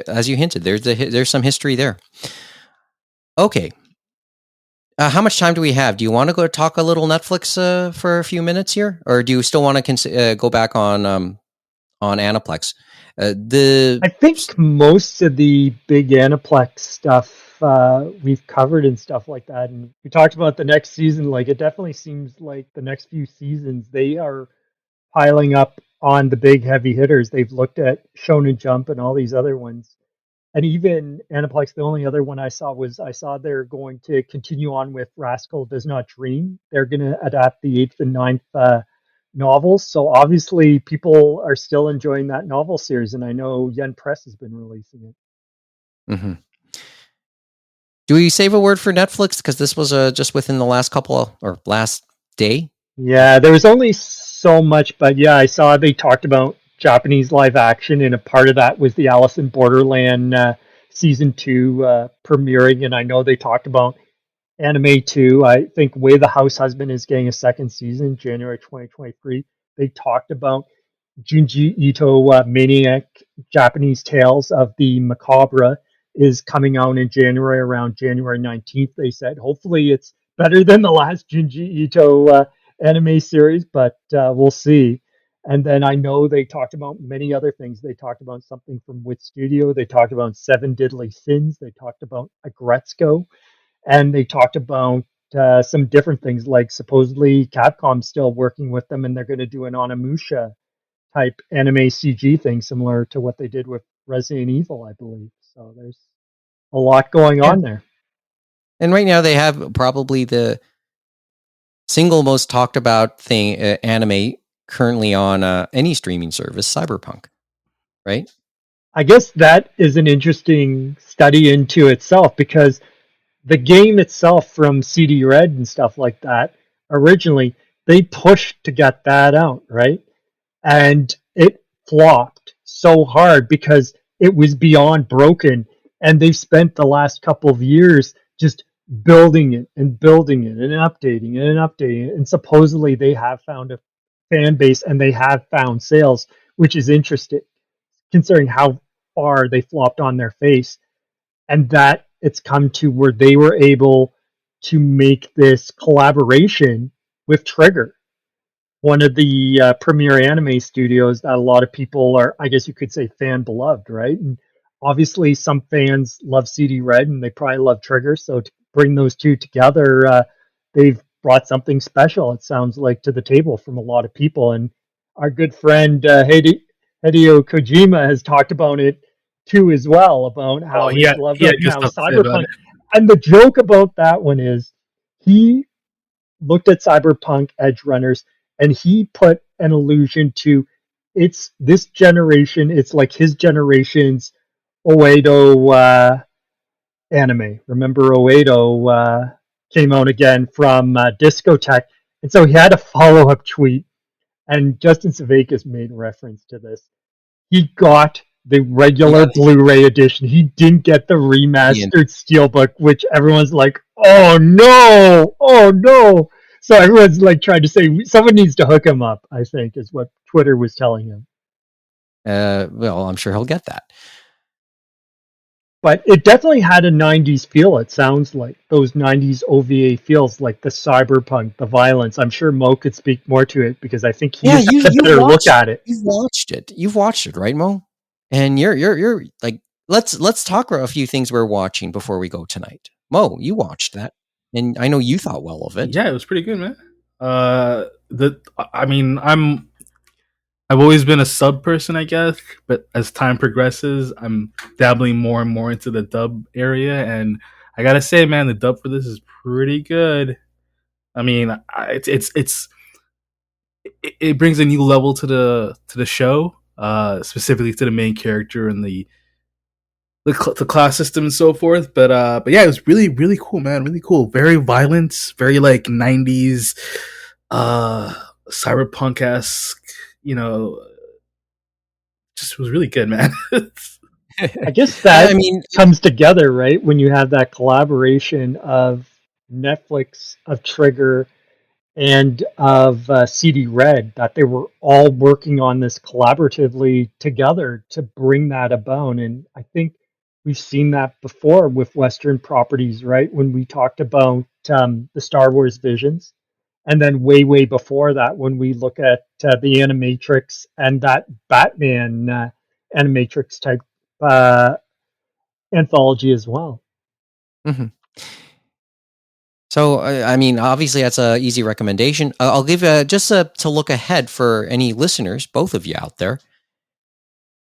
as you hinted, there's some history there. Okay. How much time do we have? Do you want to go talk a little Netflix for a few minutes here, or do you still want to go back on Aniplex? I think most of the big Aniplex stuff we've covered and stuff like that, and we talked about the next season. Like, it definitely seems like the next few seasons they are piling up on the big heavy hitters. They've looked at Shonen Jump and all these other ones, and even Aniplex. The only other one I saw they're going to continue on with Rascal Does Not Dream. They're going to adapt the 8th and 9th novels, so obviously people are still enjoying that novel series, and I know Yen Press has been releasing it. Mm-hmm. Do we save a word for Netflix, because this was just within the last last day? Yeah, there was only so much, but yeah, I saw they talked about Japanese live action, and a part of that was the Alice in Borderland season 2 premiering, and I know they talked about anime too. I think Way the House Husband is getting a second season, January 2023. They talked about Junji Ito Maniac Japanese Tales of the Macabre is coming out in January, around January 19th. They said hopefully it's better than the last Junji Ito anime series, but we'll see. And then I know they talked about many other things. They talked about something from Wit Studio. They talked about Seven Deadly Sins. They talked about Agretzko. And they talked about some different things, like supposedly Capcom's still working with them and they're going to do an Onimusha type anime CG thing similar to what they did with Resident Evil, I believe. So there's a lot going Yeah. on there. And right now they have probably the single most talked about thing anime currently on any streaming service, Cyberpunk, right? I guess that is an interesting study into itself because the game itself from CD Red and stuff like that, originally they pushed to get that out, right? And it flopped so hard because it was beyond broken, and they've spent the last couple of years just building it and building it and updating it and updating it, and supposedly they have found a fan base and they have found sales, which is interesting considering how far they flopped on their face, and that it's come to where they were able to make this collaboration with Trigger, one of the premier anime studios that a lot of people are, I guess you could say, fan beloved, right? And obviously, some fans love CD Red and they probably love Trigger. So to bring those two together, they've brought something special, it sounds like, to the table from a lot of people. And our good friend Hideo Kojima has talked about it too, as well, about how he's loved he had it and good how stuff to say about Cyberpunk. it. And the joke about that one is he looked at Cyberpunk Edgerunners and he put an allusion to it's this generation, it's like his generation's Oedo anime. Remember Oedo came out again from Discotheque, and so he had a follow up tweet, and Justin Savakis made reference to this. He got the regular Blu-ray edition. He didn't get the remastered steelbook, which everyone's like, "Oh no, oh no!" So everyone's like trying to say someone needs to hook him up, I think, is what Twitter was telling him. Well, I'm sure he'll get that. But it definitely had a 90s feel, it sounds like. Those 90s OVA feels, like the cyberpunk, the violence. I'm sure Mo could speak more to it because I think he's had a better look at it. You've watched it. You've watched it, right, Mo? And you're like, let's talk about a few things we're watching before we go tonight. Mo, you watched that, and I know you thought well of it. Yeah, it was pretty good, man. I've always been a sub person, I guess, but as time progresses, I'm dabbling more and more into the dub area, and I gotta say, man, the dub for this is pretty good. I mean, it brings a new level to the show, specifically to the main character and the class system and so forth. But yeah, it was really really cool, man. Really cool. Very violent, very like 90s cyberpunk esque. You know, just was really good, man. I guess that comes together, right? When you have that collaboration of Netflix, of Trigger, and of CD Red, that they were all working on this collaboratively together to bring that about. And I think we've seen that before with Western properties, right? When we talked about the Star Wars Visions. And then way before that, when we look at the Animatrix and that Batman Animatrix type anthology as well. Mm-hmm. So, I mean, obviously that's an easy recommendation. I'll give just to look ahead for any listeners, both of you out there.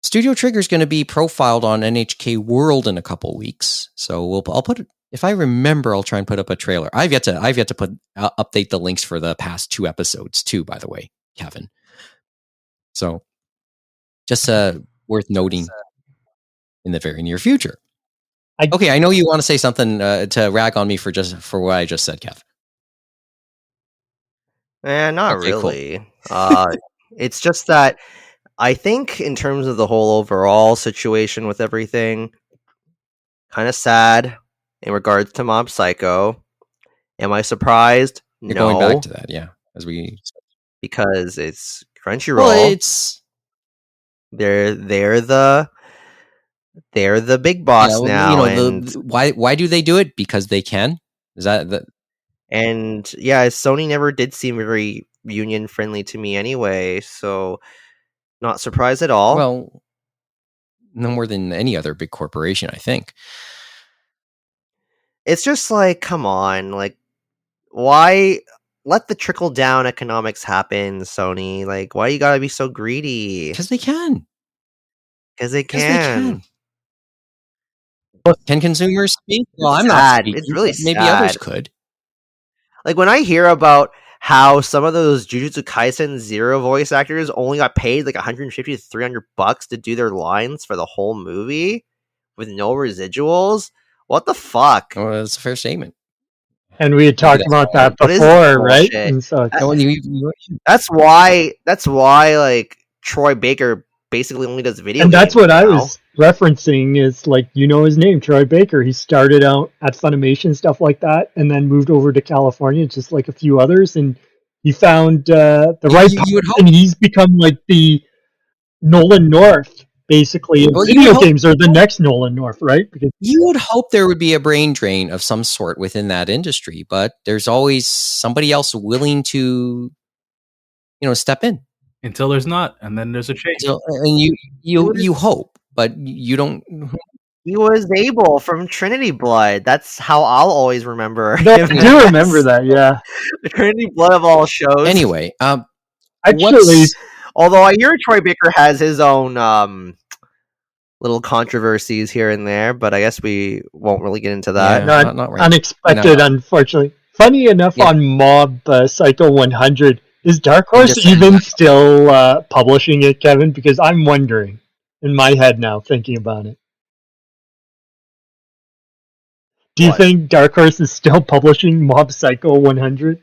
Studio Trigger is going to be profiled on NHK World in a couple weeks. So I'll put it, if I remember, I'll try and put up a trailer. I've yet to update the links for the past 2 episodes too, by the way, Kevin. So just worth noting in the very near future. Okay, I know you want to say something to rag on me for what I just said, Kev. Not really. Cool. It's just that I think in terms of the whole overall situation with everything, kind of sad in regards to Mob Psycho. Am I surprised? You're No, going back to that, yeah. As we because it's Crunchyroll. well, it's they're the big boss yeah, well, now, and why do they do it? Because they can. Is that the and yeah, Sony never did seem very union friendly to me anyway, so not surprised at all. well? No more than any other big corporation, I think. It's just like, come on, like, why let the trickle down economics happen, Sony? Like, why you gotta be so greedy? Because they can. Because they 'Cause can. Can consumers speak? Well, It's I'm not sad. speaking. It's really but maybe sad. others could. Like, when I hear about how some of those Jujutsu Kaisen Zero voice actors only got paid like $150 to $300 to do their lines for the whole movie with no residuals, what the fuck? Well, that's a fair statement. And we had talked that's about that What is before, this right? bullshit? And so No, That's why like Troy Baker basically only does video and that's games what I now. was referencing is like, you know, his name, Troy Baker. He started out at Funimation, stuff like that, and then moved over to California, just like a few others. And he found the right you would path, hope. and he's become like the Nolan North, basically, in Well, you video would hope- games, or the next Nolan North, right? Because You would hope there would be a brain drain of some sort within that industry, but there's always somebody else willing to, step in. Until there's not, and then there's a change. So, and you hope, but you don't. He was Abel from Trinity Blood. That's how I'll always remember no, I him. do remember that, yeah. The Trinity Blood of all shows. Anyway, Actually, although I hear Troy Baker has his own little controversies here and there, but I guess we won't really get into that. Yeah. not right. unexpected, No. unfortunately. Funny enough, Yeah. on Mob Psycho 100, is Dark Horse just saying even that. still publishing it, Kevin? Because I'm wondering in my head now, thinking about it. Do you What? think Dark Horse is still publishing Mob Psycho 100?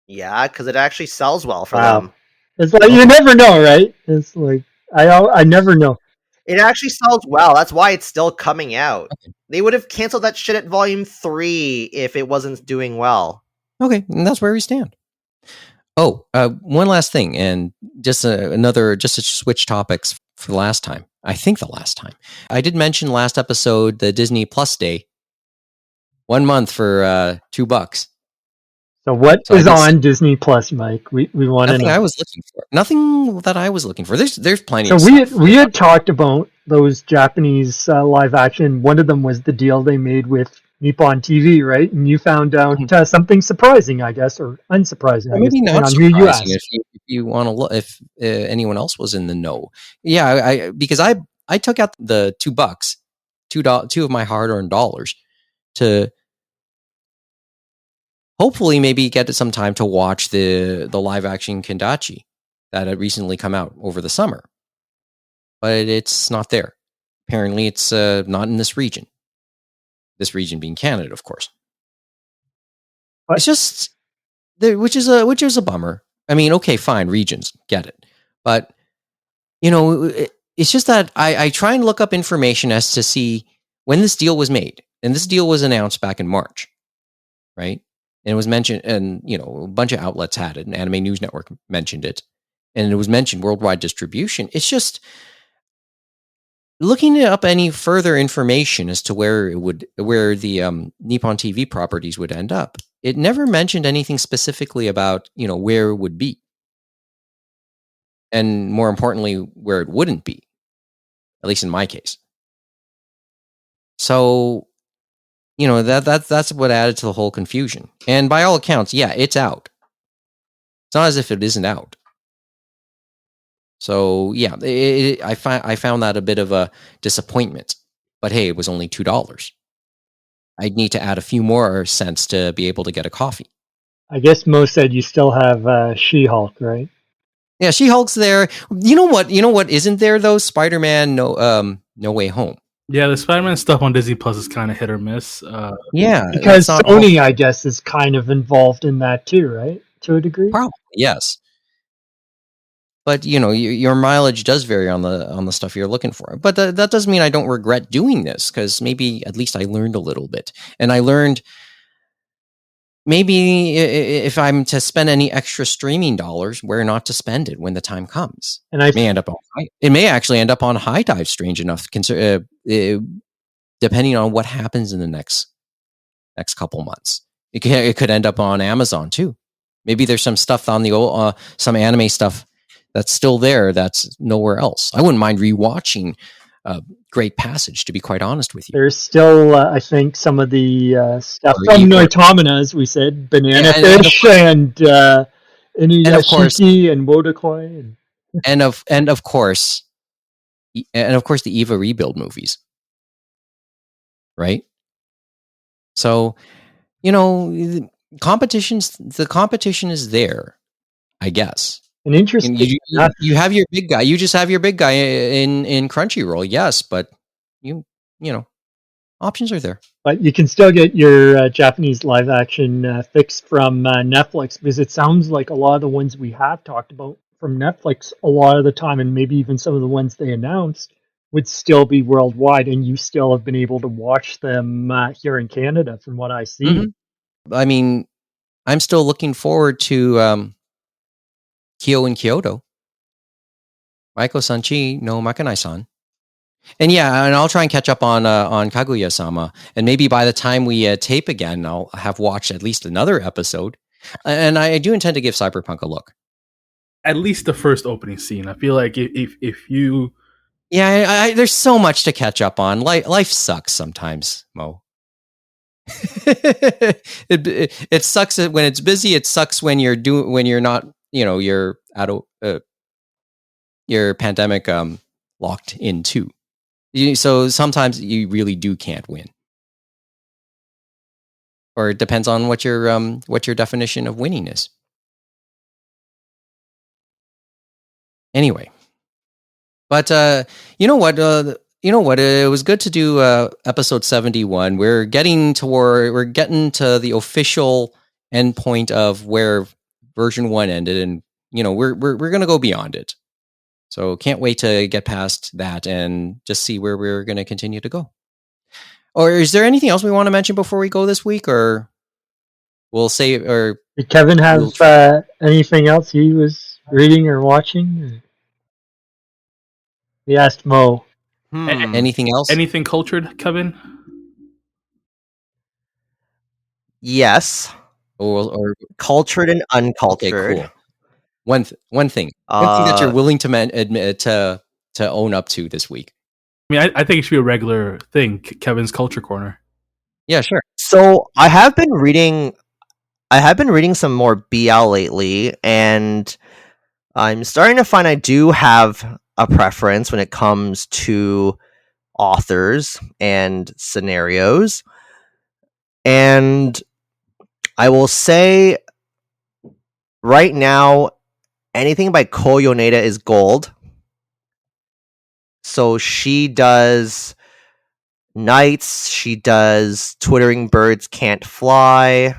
Yeah, because it actually sells well for Wow. them. It's like, you never know, right? It's like, I never know. It actually sells well. That's why it's still coming out. Okay. They would have canceled that shit at Volume 3 if it wasn't doing well. Okay, and that's where we stand. Oh, one last thing, and just to switch topics for the last time. I think the last time. I did mention last episode the Disney Plus Day. 1 month for $2. So what is on Disney Plus, Mike? We want to know. Nothing I was looking for. Nothing that I was looking for. There's plenty. So of stuff. we had talked about those Japanese live action. One of them was the deal they made with Nippon TV, right? And you found out something surprising, I guess, or unsurprising. Well, maybe not surprising if you want to look. If anyone else was in the know, yeah, because I took out the $2, two of my hard-earned dollars to hopefully maybe get some time to watch the live action Kendachi that had recently come out over the summer, but it's not there. Apparently, it's not in this region. This region being Canada, of course. What? It's just, which is a bummer. I mean, okay, fine, regions, get it, but it's just that I try and look up information as to see when this deal was made, and this deal was announced back in March, right? And it was mentioned, and a bunch of outlets had it, and Anime News Network mentioned it, and it was mentioned worldwide distribution. It's just looking up any further information as to where the Nippon TV properties would end up. It never mentioned anything specifically about where it would be, and more importantly, where it wouldn't be. At least in my case. So, that's what added to the whole confusion. And by all accounts, yeah, it's out. It's not as if it isn't out. So yeah, I found that a bit of a disappointment. But hey, it was only $2. I'd need to add a few more cents to be able to get a coffee. I guess Mo said you still have She-Hulk, right? Yeah, She-Hulk's there. You know what isn't there though? Spider-Man No Way Home. Yeah, the Spider-Man stuff on Disney Plus is kind of hit or miss. Yeah, because Sony, I guess, is kind of involved in that too, right? To a degree. Probably, yes. But your mileage does vary on the stuff you're looking for. But that doesn't mean I don't regret doing this, because maybe at least I learned a little bit, and I learned maybe if I'm to spend any extra streaming dollars, where not to spend it when the time comes. And It may actually end up on HiDive, strange enough, depending on what happens in the next couple months. It could end up on Amazon too. Maybe there's some stuff on the old, some anime stuff that's still there that's nowhere else. I wouldn't mind rewatching Great Passage, to be quite honest with you. there's still, I think, some of the stuff Or from you- Noitamina, as we said, Banana and Fish and Inuyashiki and Wodokoi. and of course the Eva rebuild movies, right? So, the competition is there, I guess. And interesting, You have your big guy. You just have your big guy in Crunchyroll, yes, but you know, options are there. but you can still get your Japanese live action fix from Netflix, because it sounds like a lot of the ones we have talked about from Netflix a lot of the time, and maybe even some of the ones they announced, would still be worldwide, and you still have been able to watch them here in Canada, from what I see. Mm-hmm. I mean, I'm still looking forward to Kyo and Kyoto. Maiko Sanchi no Makanai-san. And yeah, and I'll try and catch up on Kaguya-sama. And maybe by the time we tape again, I'll have watched at least another episode. And I do intend to give Cyberpunk a look. At least the first opening scene. I feel like if you... Yeah, there's so much to catch up on. Life sucks sometimes, Mo. It sucks when it's busy. It sucks when you're not, you're out of your pandemic locked in too. So sometimes you really can't win, or it depends on what your definition of winning is. Anyway, but you know what? It was good to do episode 71. We're getting to the official endpoint of where version 1 ended, and we're going to go beyond it. So can't wait to get past that and just see where we're going to continue to go. Or is there anything else we want to mention before we go this week, or we'll say, or Did Kevin have anything else he was reading or watching? He asked Mo. Anything else? Anything cultured, Kevin? Yes. Or cultured and uncultured. Okay, cool. One thing that you're willing to admit to own up to this week. I mean, I think it should be a regular thing. Kevin's Culture Corner. Yeah, sure. So I have been reading some more BL lately, and I'm starting to find I do have a preference when it comes to authors and scenarios. And I will say right now, anything by Ko Yoneda is gold. So she does Nights, she does Twittering Birds Can't Fly.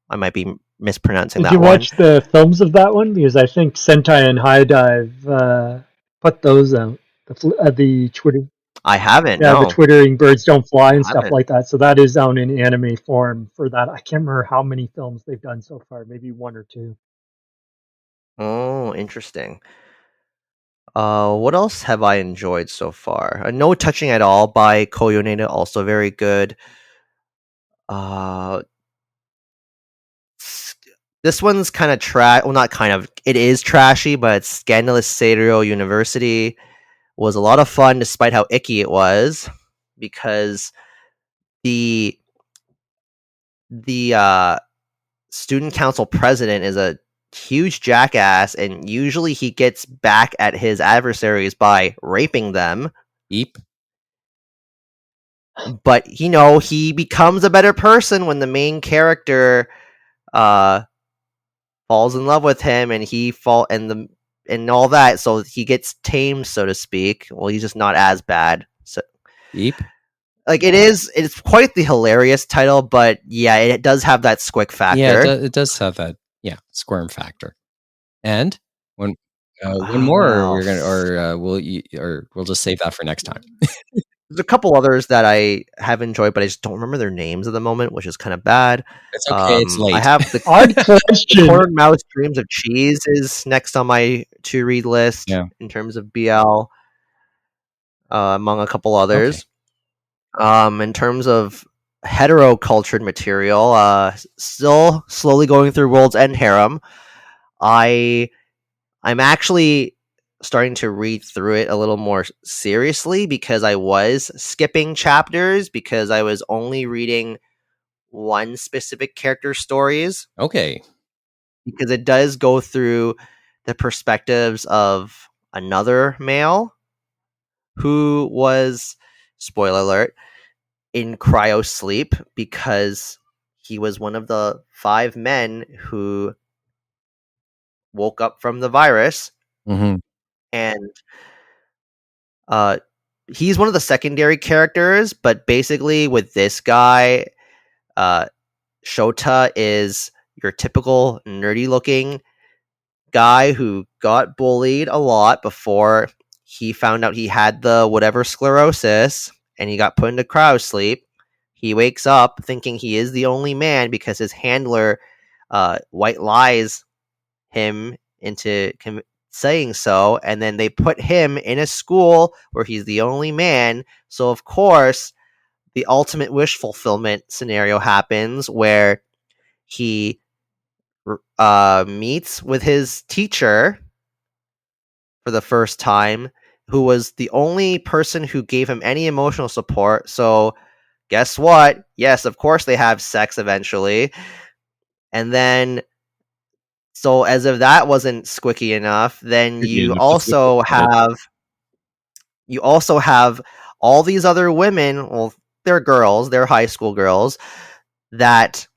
I might be mispronouncing that one. Did you watch the films of that one? Because I think Sentai and HiDive put those out. The Twitter. I haven't. Yeah, No. the Twittering Birds Don't Fly and stuff like that. So that is out in anime form for that. I can't remember how many films they've done so far. Maybe 1 or 2. Oh, interesting. What else have I enjoyed so far? No Touching at All by Ko Yoneda, also very good. This one's kind of trash. Well, not kind of. It is trashy, but Scandalous Seiryo University was a lot of fun, despite how icky it was, because the student council president is a huge jackass, and usually he gets back at his adversaries by raping them. Eep. But he becomes a better person when the main character falls in love with him, and and all that, so he gets tamed, so to speak. Well, he's just not as bad. So Eep. Like it's quite the hilarious title, but yeah, it does have that squick factor. Yeah, it does have that squirm factor. And one more, we'll just save that for next time. There's a couple others that I have enjoyed, but I just don't remember their names at the moment, which is kind of bad. It's okay. It's late. I have the Odd question. Corn Mouse Dreams of Cheese is next on my to read list in terms of BL, among a couple others. In terms of hetero cultured material, still slowly going through World's End Harem. I'm actually starting to read through it a little more seriously because I was skipping chapters because I was only reading one specific character's stories. Okay. Because it does go through the perspectives of another male who was, spoiler alert, in cryo sleep because he was one of the 5 men who woke up from the virus. Mm-hmm. And he's one of the secondary characters, but basically with this guy, Shota is your typical nerdy looking guy who got bullied a lot before he found out he had the whatever sclerosis and he got put into cryo sleep. He wakes up thinking he is the only man because his handler white lies him into saying so, and then they put him in a school where he's the only man. So of course the ultimate wish fulfillment scenario happens where he meets with his teacher for the first time, who was the only person who gave him any emotional support. So guess what? Yes, of course they have sex eventually. And then, so as if that wasn't squicky enough, then you also have all these other women, well, they're girls, they're high school girls, that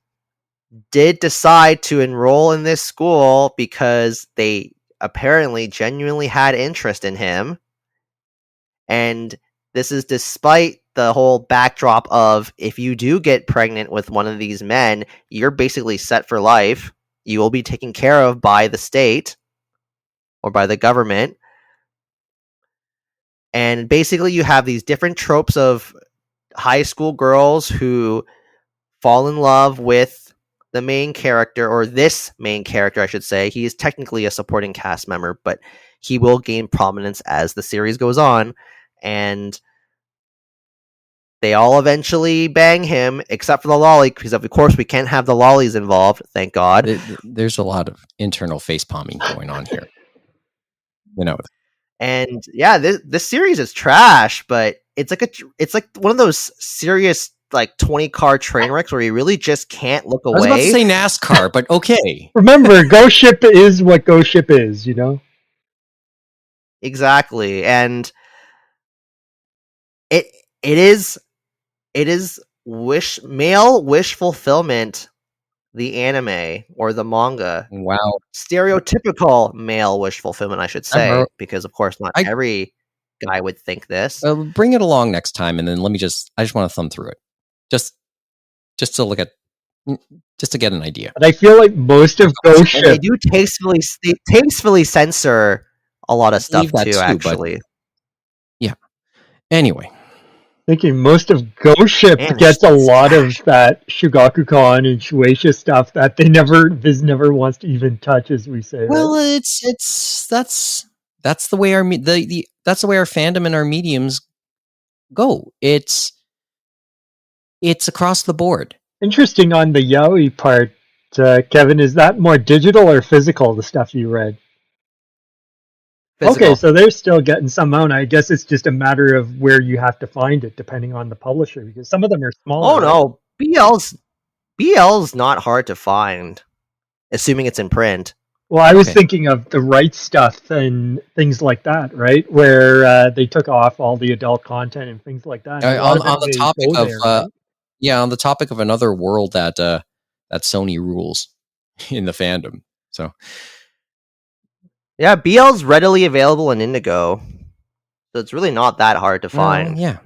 did decide to enroll in this school because they apparently genuinely had interest in him. And this is despite the whole backdrop of if you do get pregnant with one of these men, you're basically set for life. You will be taken care of by the state or by the government. And basically you have these different tropes of high school girls who fall in love with the main character, or this main character, I should say. He is technically a supporting cast member, but he will gain prominence as the series goes on. And they all eventually bang him, except for the lolly, because of course we can't have the lollies involved, thank God. There's a lot of internal face palming going on here. You know. And yeah, this series is trash, but it's like one of those serious like 20-car train wrecks where you really just can't look away. I was about to say NASCAR, but okay. Remember, Ghost Ship is what Ghost Ship is, you know? Exactly. And it is male wish fulfillment, the anime or the manga. Wow. Stereotypical male wish fulfillment, I should say, because of course not every guy would think this. Bring it along next time, and then I just want to thumb through it. Just to look at, just to get an idea. But I feel like most of Ghost Ship, they do tastefully censor a lot of stuff too, actually. Yeah. Anyway, thinking most of Ghost Ship gets a lot of that Shugaku-kan and Shueisha stuff that Viz never wants to even touch, as we say. Well, right? that's the way that's the way our fandom and our mediums go. It's across the board. Interesting on the yaoi part, Kevin. Is that more digital or physical? The stuff you read. Physical. Okay, so they're still getting some amount. I guess it's just a matter of where you have to find it, depending on the publisher, because some of them are smaller. Oh no, BL's not hard to find, assuming it's in print. Well, I was thinking of the rights stuff and things like that, right? Where they took off all the adult content and things like that. On the topic of on the topic of another world that Sony rules in the fandom. So yeah, BL's readily available in Indigo, so it's really not that hard to find. Yeah,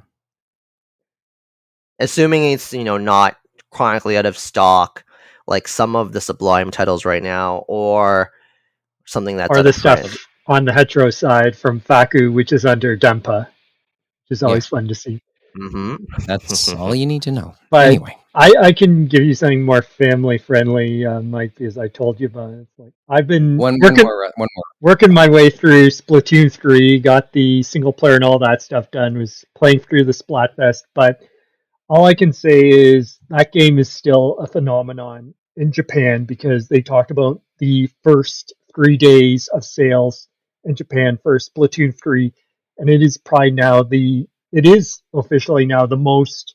assuming it's not chronically out of stock, like some of the Sublime titles right now, or something that's or the stuff on the hetero side from Faku, which is under Dempa, which is always fun to see. That's all you need to know. But Anyway, I can give you something more family friendly, Mike, because I told you about it. It's like I've been one working more. working my way through Splatoon 3, got the single player and all that stuff done, was playing through the Splatfest, but all I can say is that game is still a phenomenon in Japan because they talked about the first 3 days of sales in Japan for Splatoon 3, and it is probably now it is officially now the most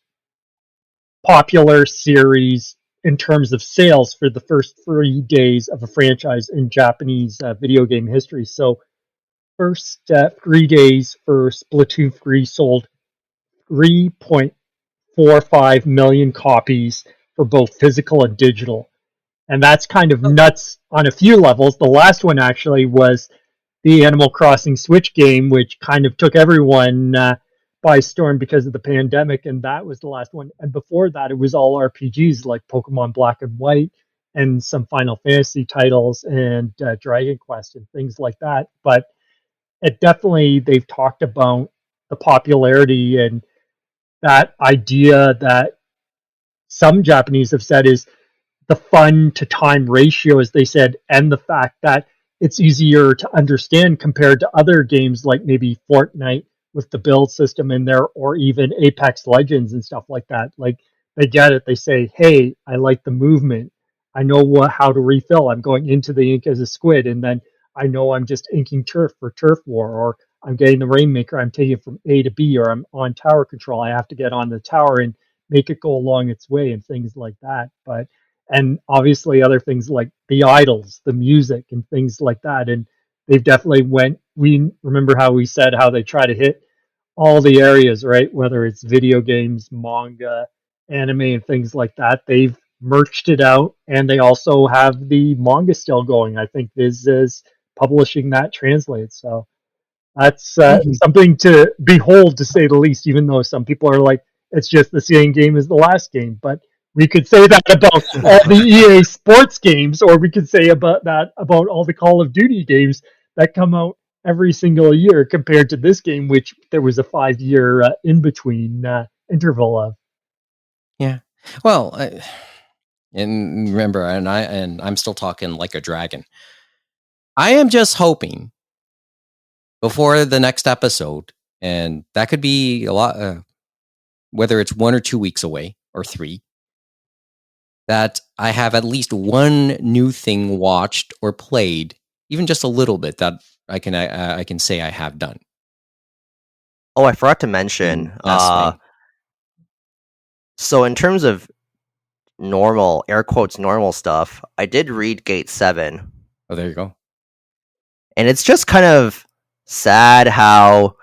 popular series in terms of sales for the first 3 days of a franchise in Japanese video game history. So, first 3 days for Splatoon 3 sold 3.45 million copies for both physical and digital. And that's kind of nuts on a few levels. The last one actually was the Animal Crossing Switch game, which kind of took everyone by storm because of the pandemic, and that was the last one. And before that, it was all RPGs like Pokemon Black and White and some Final Fantasy titles and Dragon Quest and things like that. But it definitely, they've talked about the popularity and that idea that some Japanese have said is the fun to time ratio, as they said, and the fact that it's easier to understand compared to other games like maybe Fortnite with the build system in there, or even Apex Legends and stuff like that. Like they get it. They say, "Hey, I like the movement. I know how to refill. I'm going into the ink as a squid, and then I know I'm just inking turf for turf war, or I'm getting the Rainmaker. I'm taking it from A to B, or I'm on tower control. I have to get on the tower and make it go along its way, and things like that." But and obviously other things like the idols, the music, and things like that. And they've definitely went. We remember how we said how they try to hit all the areas, right? Whether it's video games, manga, anime, and things like that. They've merged it out, and they also have the manga still going. I think Viz is publishing that translate. So that's something to behold, to say the least, even though some people are like, it's just the same game as the last game. But we could say that about all the EA sports games, or we could say about all the Call of Duty games that come out every single year compared to this game, which there was a 5 year in between interval of. yeah. Well, and remember, I'm still talking like a dragon. I am just hoping before the next episode, and that could be a lot, whether it's 1 or 2 weeks away or 3, that I have at least one new thing watched or played, even just a little bit, that I can say I have done. Oh, I forgot to mention. So in terms of normal, air quotes, normal stuff, I did read Gate 7. Oh, there you go. And it's just kind of sad how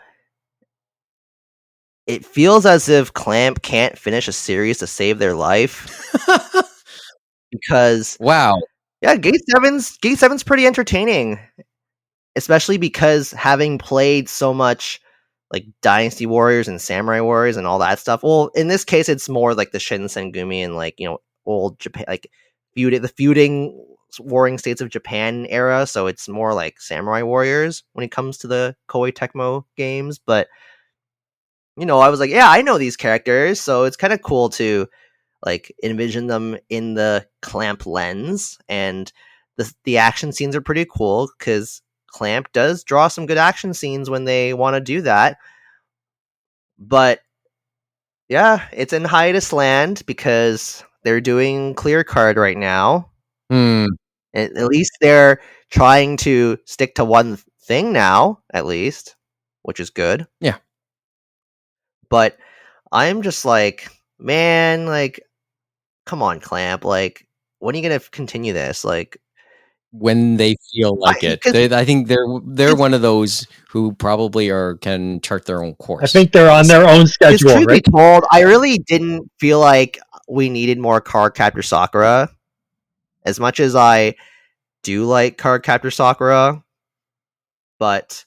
it feels as if Clamp can't finish a series to save their life. Because wow. Yeah, Gate 7's pretty entertaining. Especially because having played so much like Dynasty Warriors and Samurai Warriors and all that stuff. Well, in this case, it's more like the Shinsengumi and like, old Japan, like the feuding warring states of Japan era. So it's more like Samurai Warriors when it comes to the Koei Tecmo games. But, I was like, yeah, I know these characters. So it's kind of cool to like envision them in the Clamp lens. And the action scenes are pretty cool because Clamp does draw some good action scenes when they want to do that. But yeah, it's in hiatus land because they're doing Clear Card right now. At least they're trying to stick to one thing now, at least, which is good. Yeah. But I'm just like, man, like, come on, Clamp. Like, when are you going to continue this? Like, when they feel like it. I think they're one of those who probably can chart their own course. I think they're on their own schedule, truth right? be told, I really didn't feel like we needed more Card Captor Sakura. As much as I do like Card Captor Sakura, but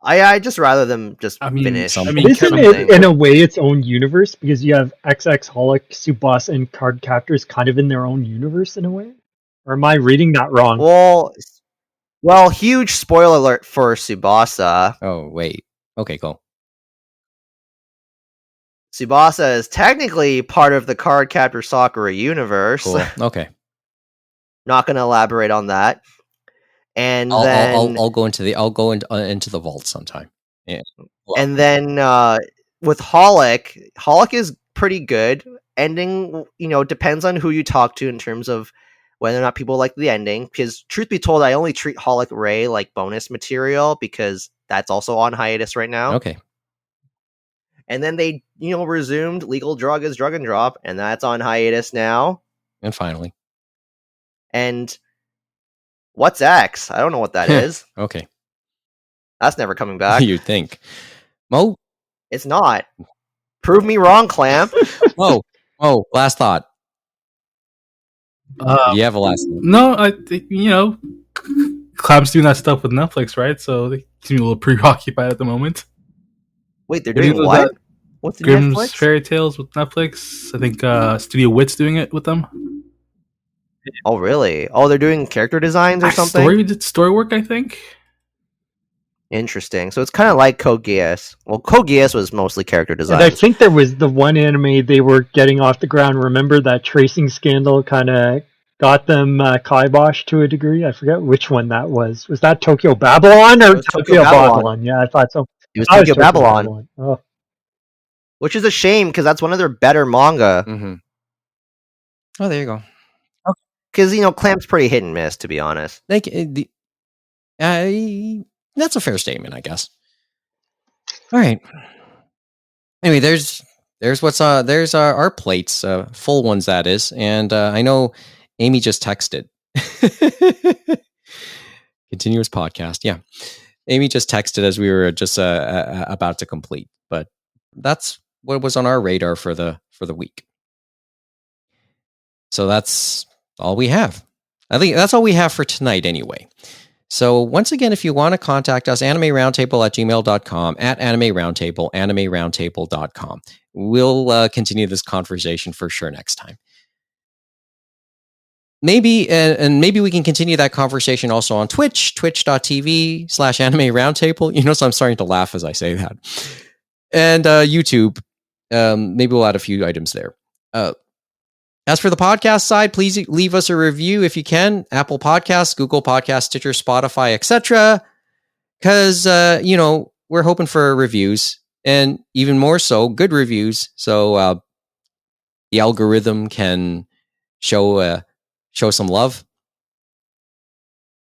I just rather them just finish. Isn't it in a way its own universe because you have XX Holic, Tsubasa, and Card Captors kind of in their own universe in a way? Or am I reading that wrong? Well, huge spoiler alert for Tsubasa. Oh, wait. Okay, cool. Tsubasa is technically part of the Cardcaptor Sakura universe. Cool. Okay. Not going to elaborate on that. And I'll go into the vault sometime. Yeah. And then with Holic is pretty good. Ending, depends on who you talk to in terms of whether or not people like the ending. Because truth be told, I only treat Holic Ray like bonus material because that's also on hiatus right now. Okay. And then they, resumed Legal Drug is Drug and Drop, and that's on hiatus now. And finally. And What's X? I don't know what that is. Okay. That's never coming back. You'd think. Mo? It's not. Prove me wrong, Clamp. Mo, last thought. You have a last thought. No, I think, Clamp's doing that stuff with Netflix, right? So they seem a little preoccupied at the moment. Wait, they're doing what? What's the Grimm's Netflix? Fairy Tales with Netflix. I think Studio Wit's doing it with them. Oh, really? Oh, they're doing character designs or something? Story work, I think. Interesting. So it's kind of like Code Geass. Well, Code Geass was mostly character design. And I think there was the one anime they were getting off the ground. Remember that tracing scandal kind of got them kiboshed to a degree? I forget which one that was. Was that Tokyo Babylon or Tokyo Babylon? Yeah, I thought so. It was Tokyo Babylon. Oh. Which is a shame because that's one of their better manga. Mm-hmm. Oh, there you go. Because, Clamp's pretty hit and miss, to be honest. That's a fair statement, I guess. All right. Anyway, there's our plates, full ones that is, and I know Amy just texted. Continuous podcast, yeah. Amy just texted as we were just about to complete, but that's what was on our radar for the week. So that's all we have. I think that's all we have for tonight, anyway. So once again, if you want to contact us, animeroundtable@gmail.com, at animeroundtable, animeroundtable.com. We'll continue this conversation for sure next time. Maybe, and maybe we can continue that conversation also on Twitch, twitch.tv/animeroundtable. So I'm starting to laugh as I say that. And YouTube, maybe we'll add a few items there. As for the podcast side, please leave us a review if you can. Apple Podcasts, Google Podcasts, Stitcher, Spotify, etc. Because, we're hoping for reviews and even more so, good reviews. So the algorithm can show some love.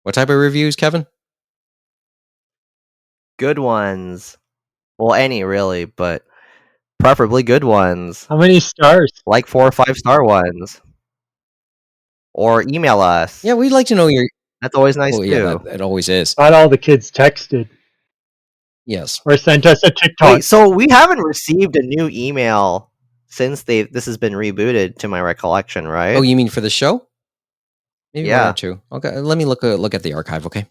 What type of reviews, Kevin? Good ones. Well, any really, but preferably good ones. How many stars? Like 4 or 5 star ones. Or email us. Yeah, we'd like to know your... That's always nice too. Yeah, it always is. Not all the kids texted. Yes. Or sent us a TikTok. Wait, so we haven't received a new email since this has been rebooted, to my recollection, right? Oh, you mean for the show? Maybe yeah. One or two. Okay, let me look at the archive, okay?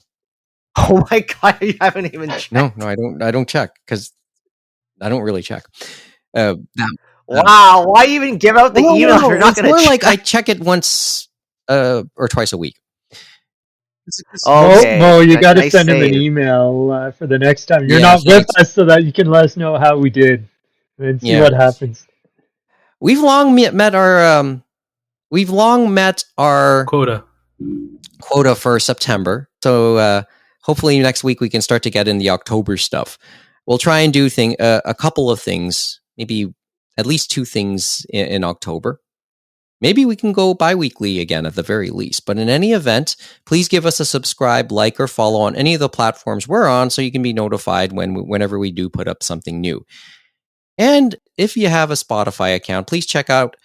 Oh my god, you haven't even checked. No, I don't check, because I don't really check. Wow, why even give out the email if you're not going to check? It's more like I check it once or twice a week. Okay. Mo, you got to Nice send him an save. email for the next time. You're Yeah, not with thanks. us so that you can let us know how we did and see Yeah. what happens. We've long met our Quota for September. So hopefully next week we can start to get in the October stuff. We'll try and do a couple of things, maybe at least 2 things in October. Maybe we can go bi-weekly again at the very least. But in any event, please give us a subscribe, like, or follow on any of the platforms we're on so you can be notified whenever we do put up something new. And if you have a Spotify account, please check out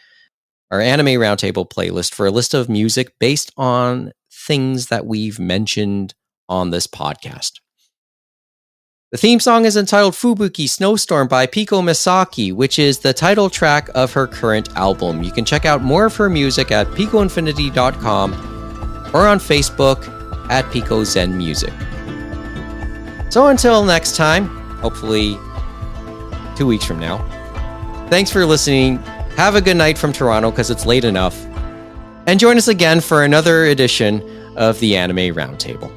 our Anime Roundtable playlist for a list of music based on things that we've mentioned on this podcast. The theme song is entitled Fubuki Snowstorm by Piko Misaki, which is the title track of her current album. You can check out more of her music at picoinfinity.com or on Facebook at Pico Zen Music. So until next time, hopefully 2 weeks from now, thanks for listening. Have a good night from Toronto because it's late enough. And join us again for another edition of the Anime Roundtable.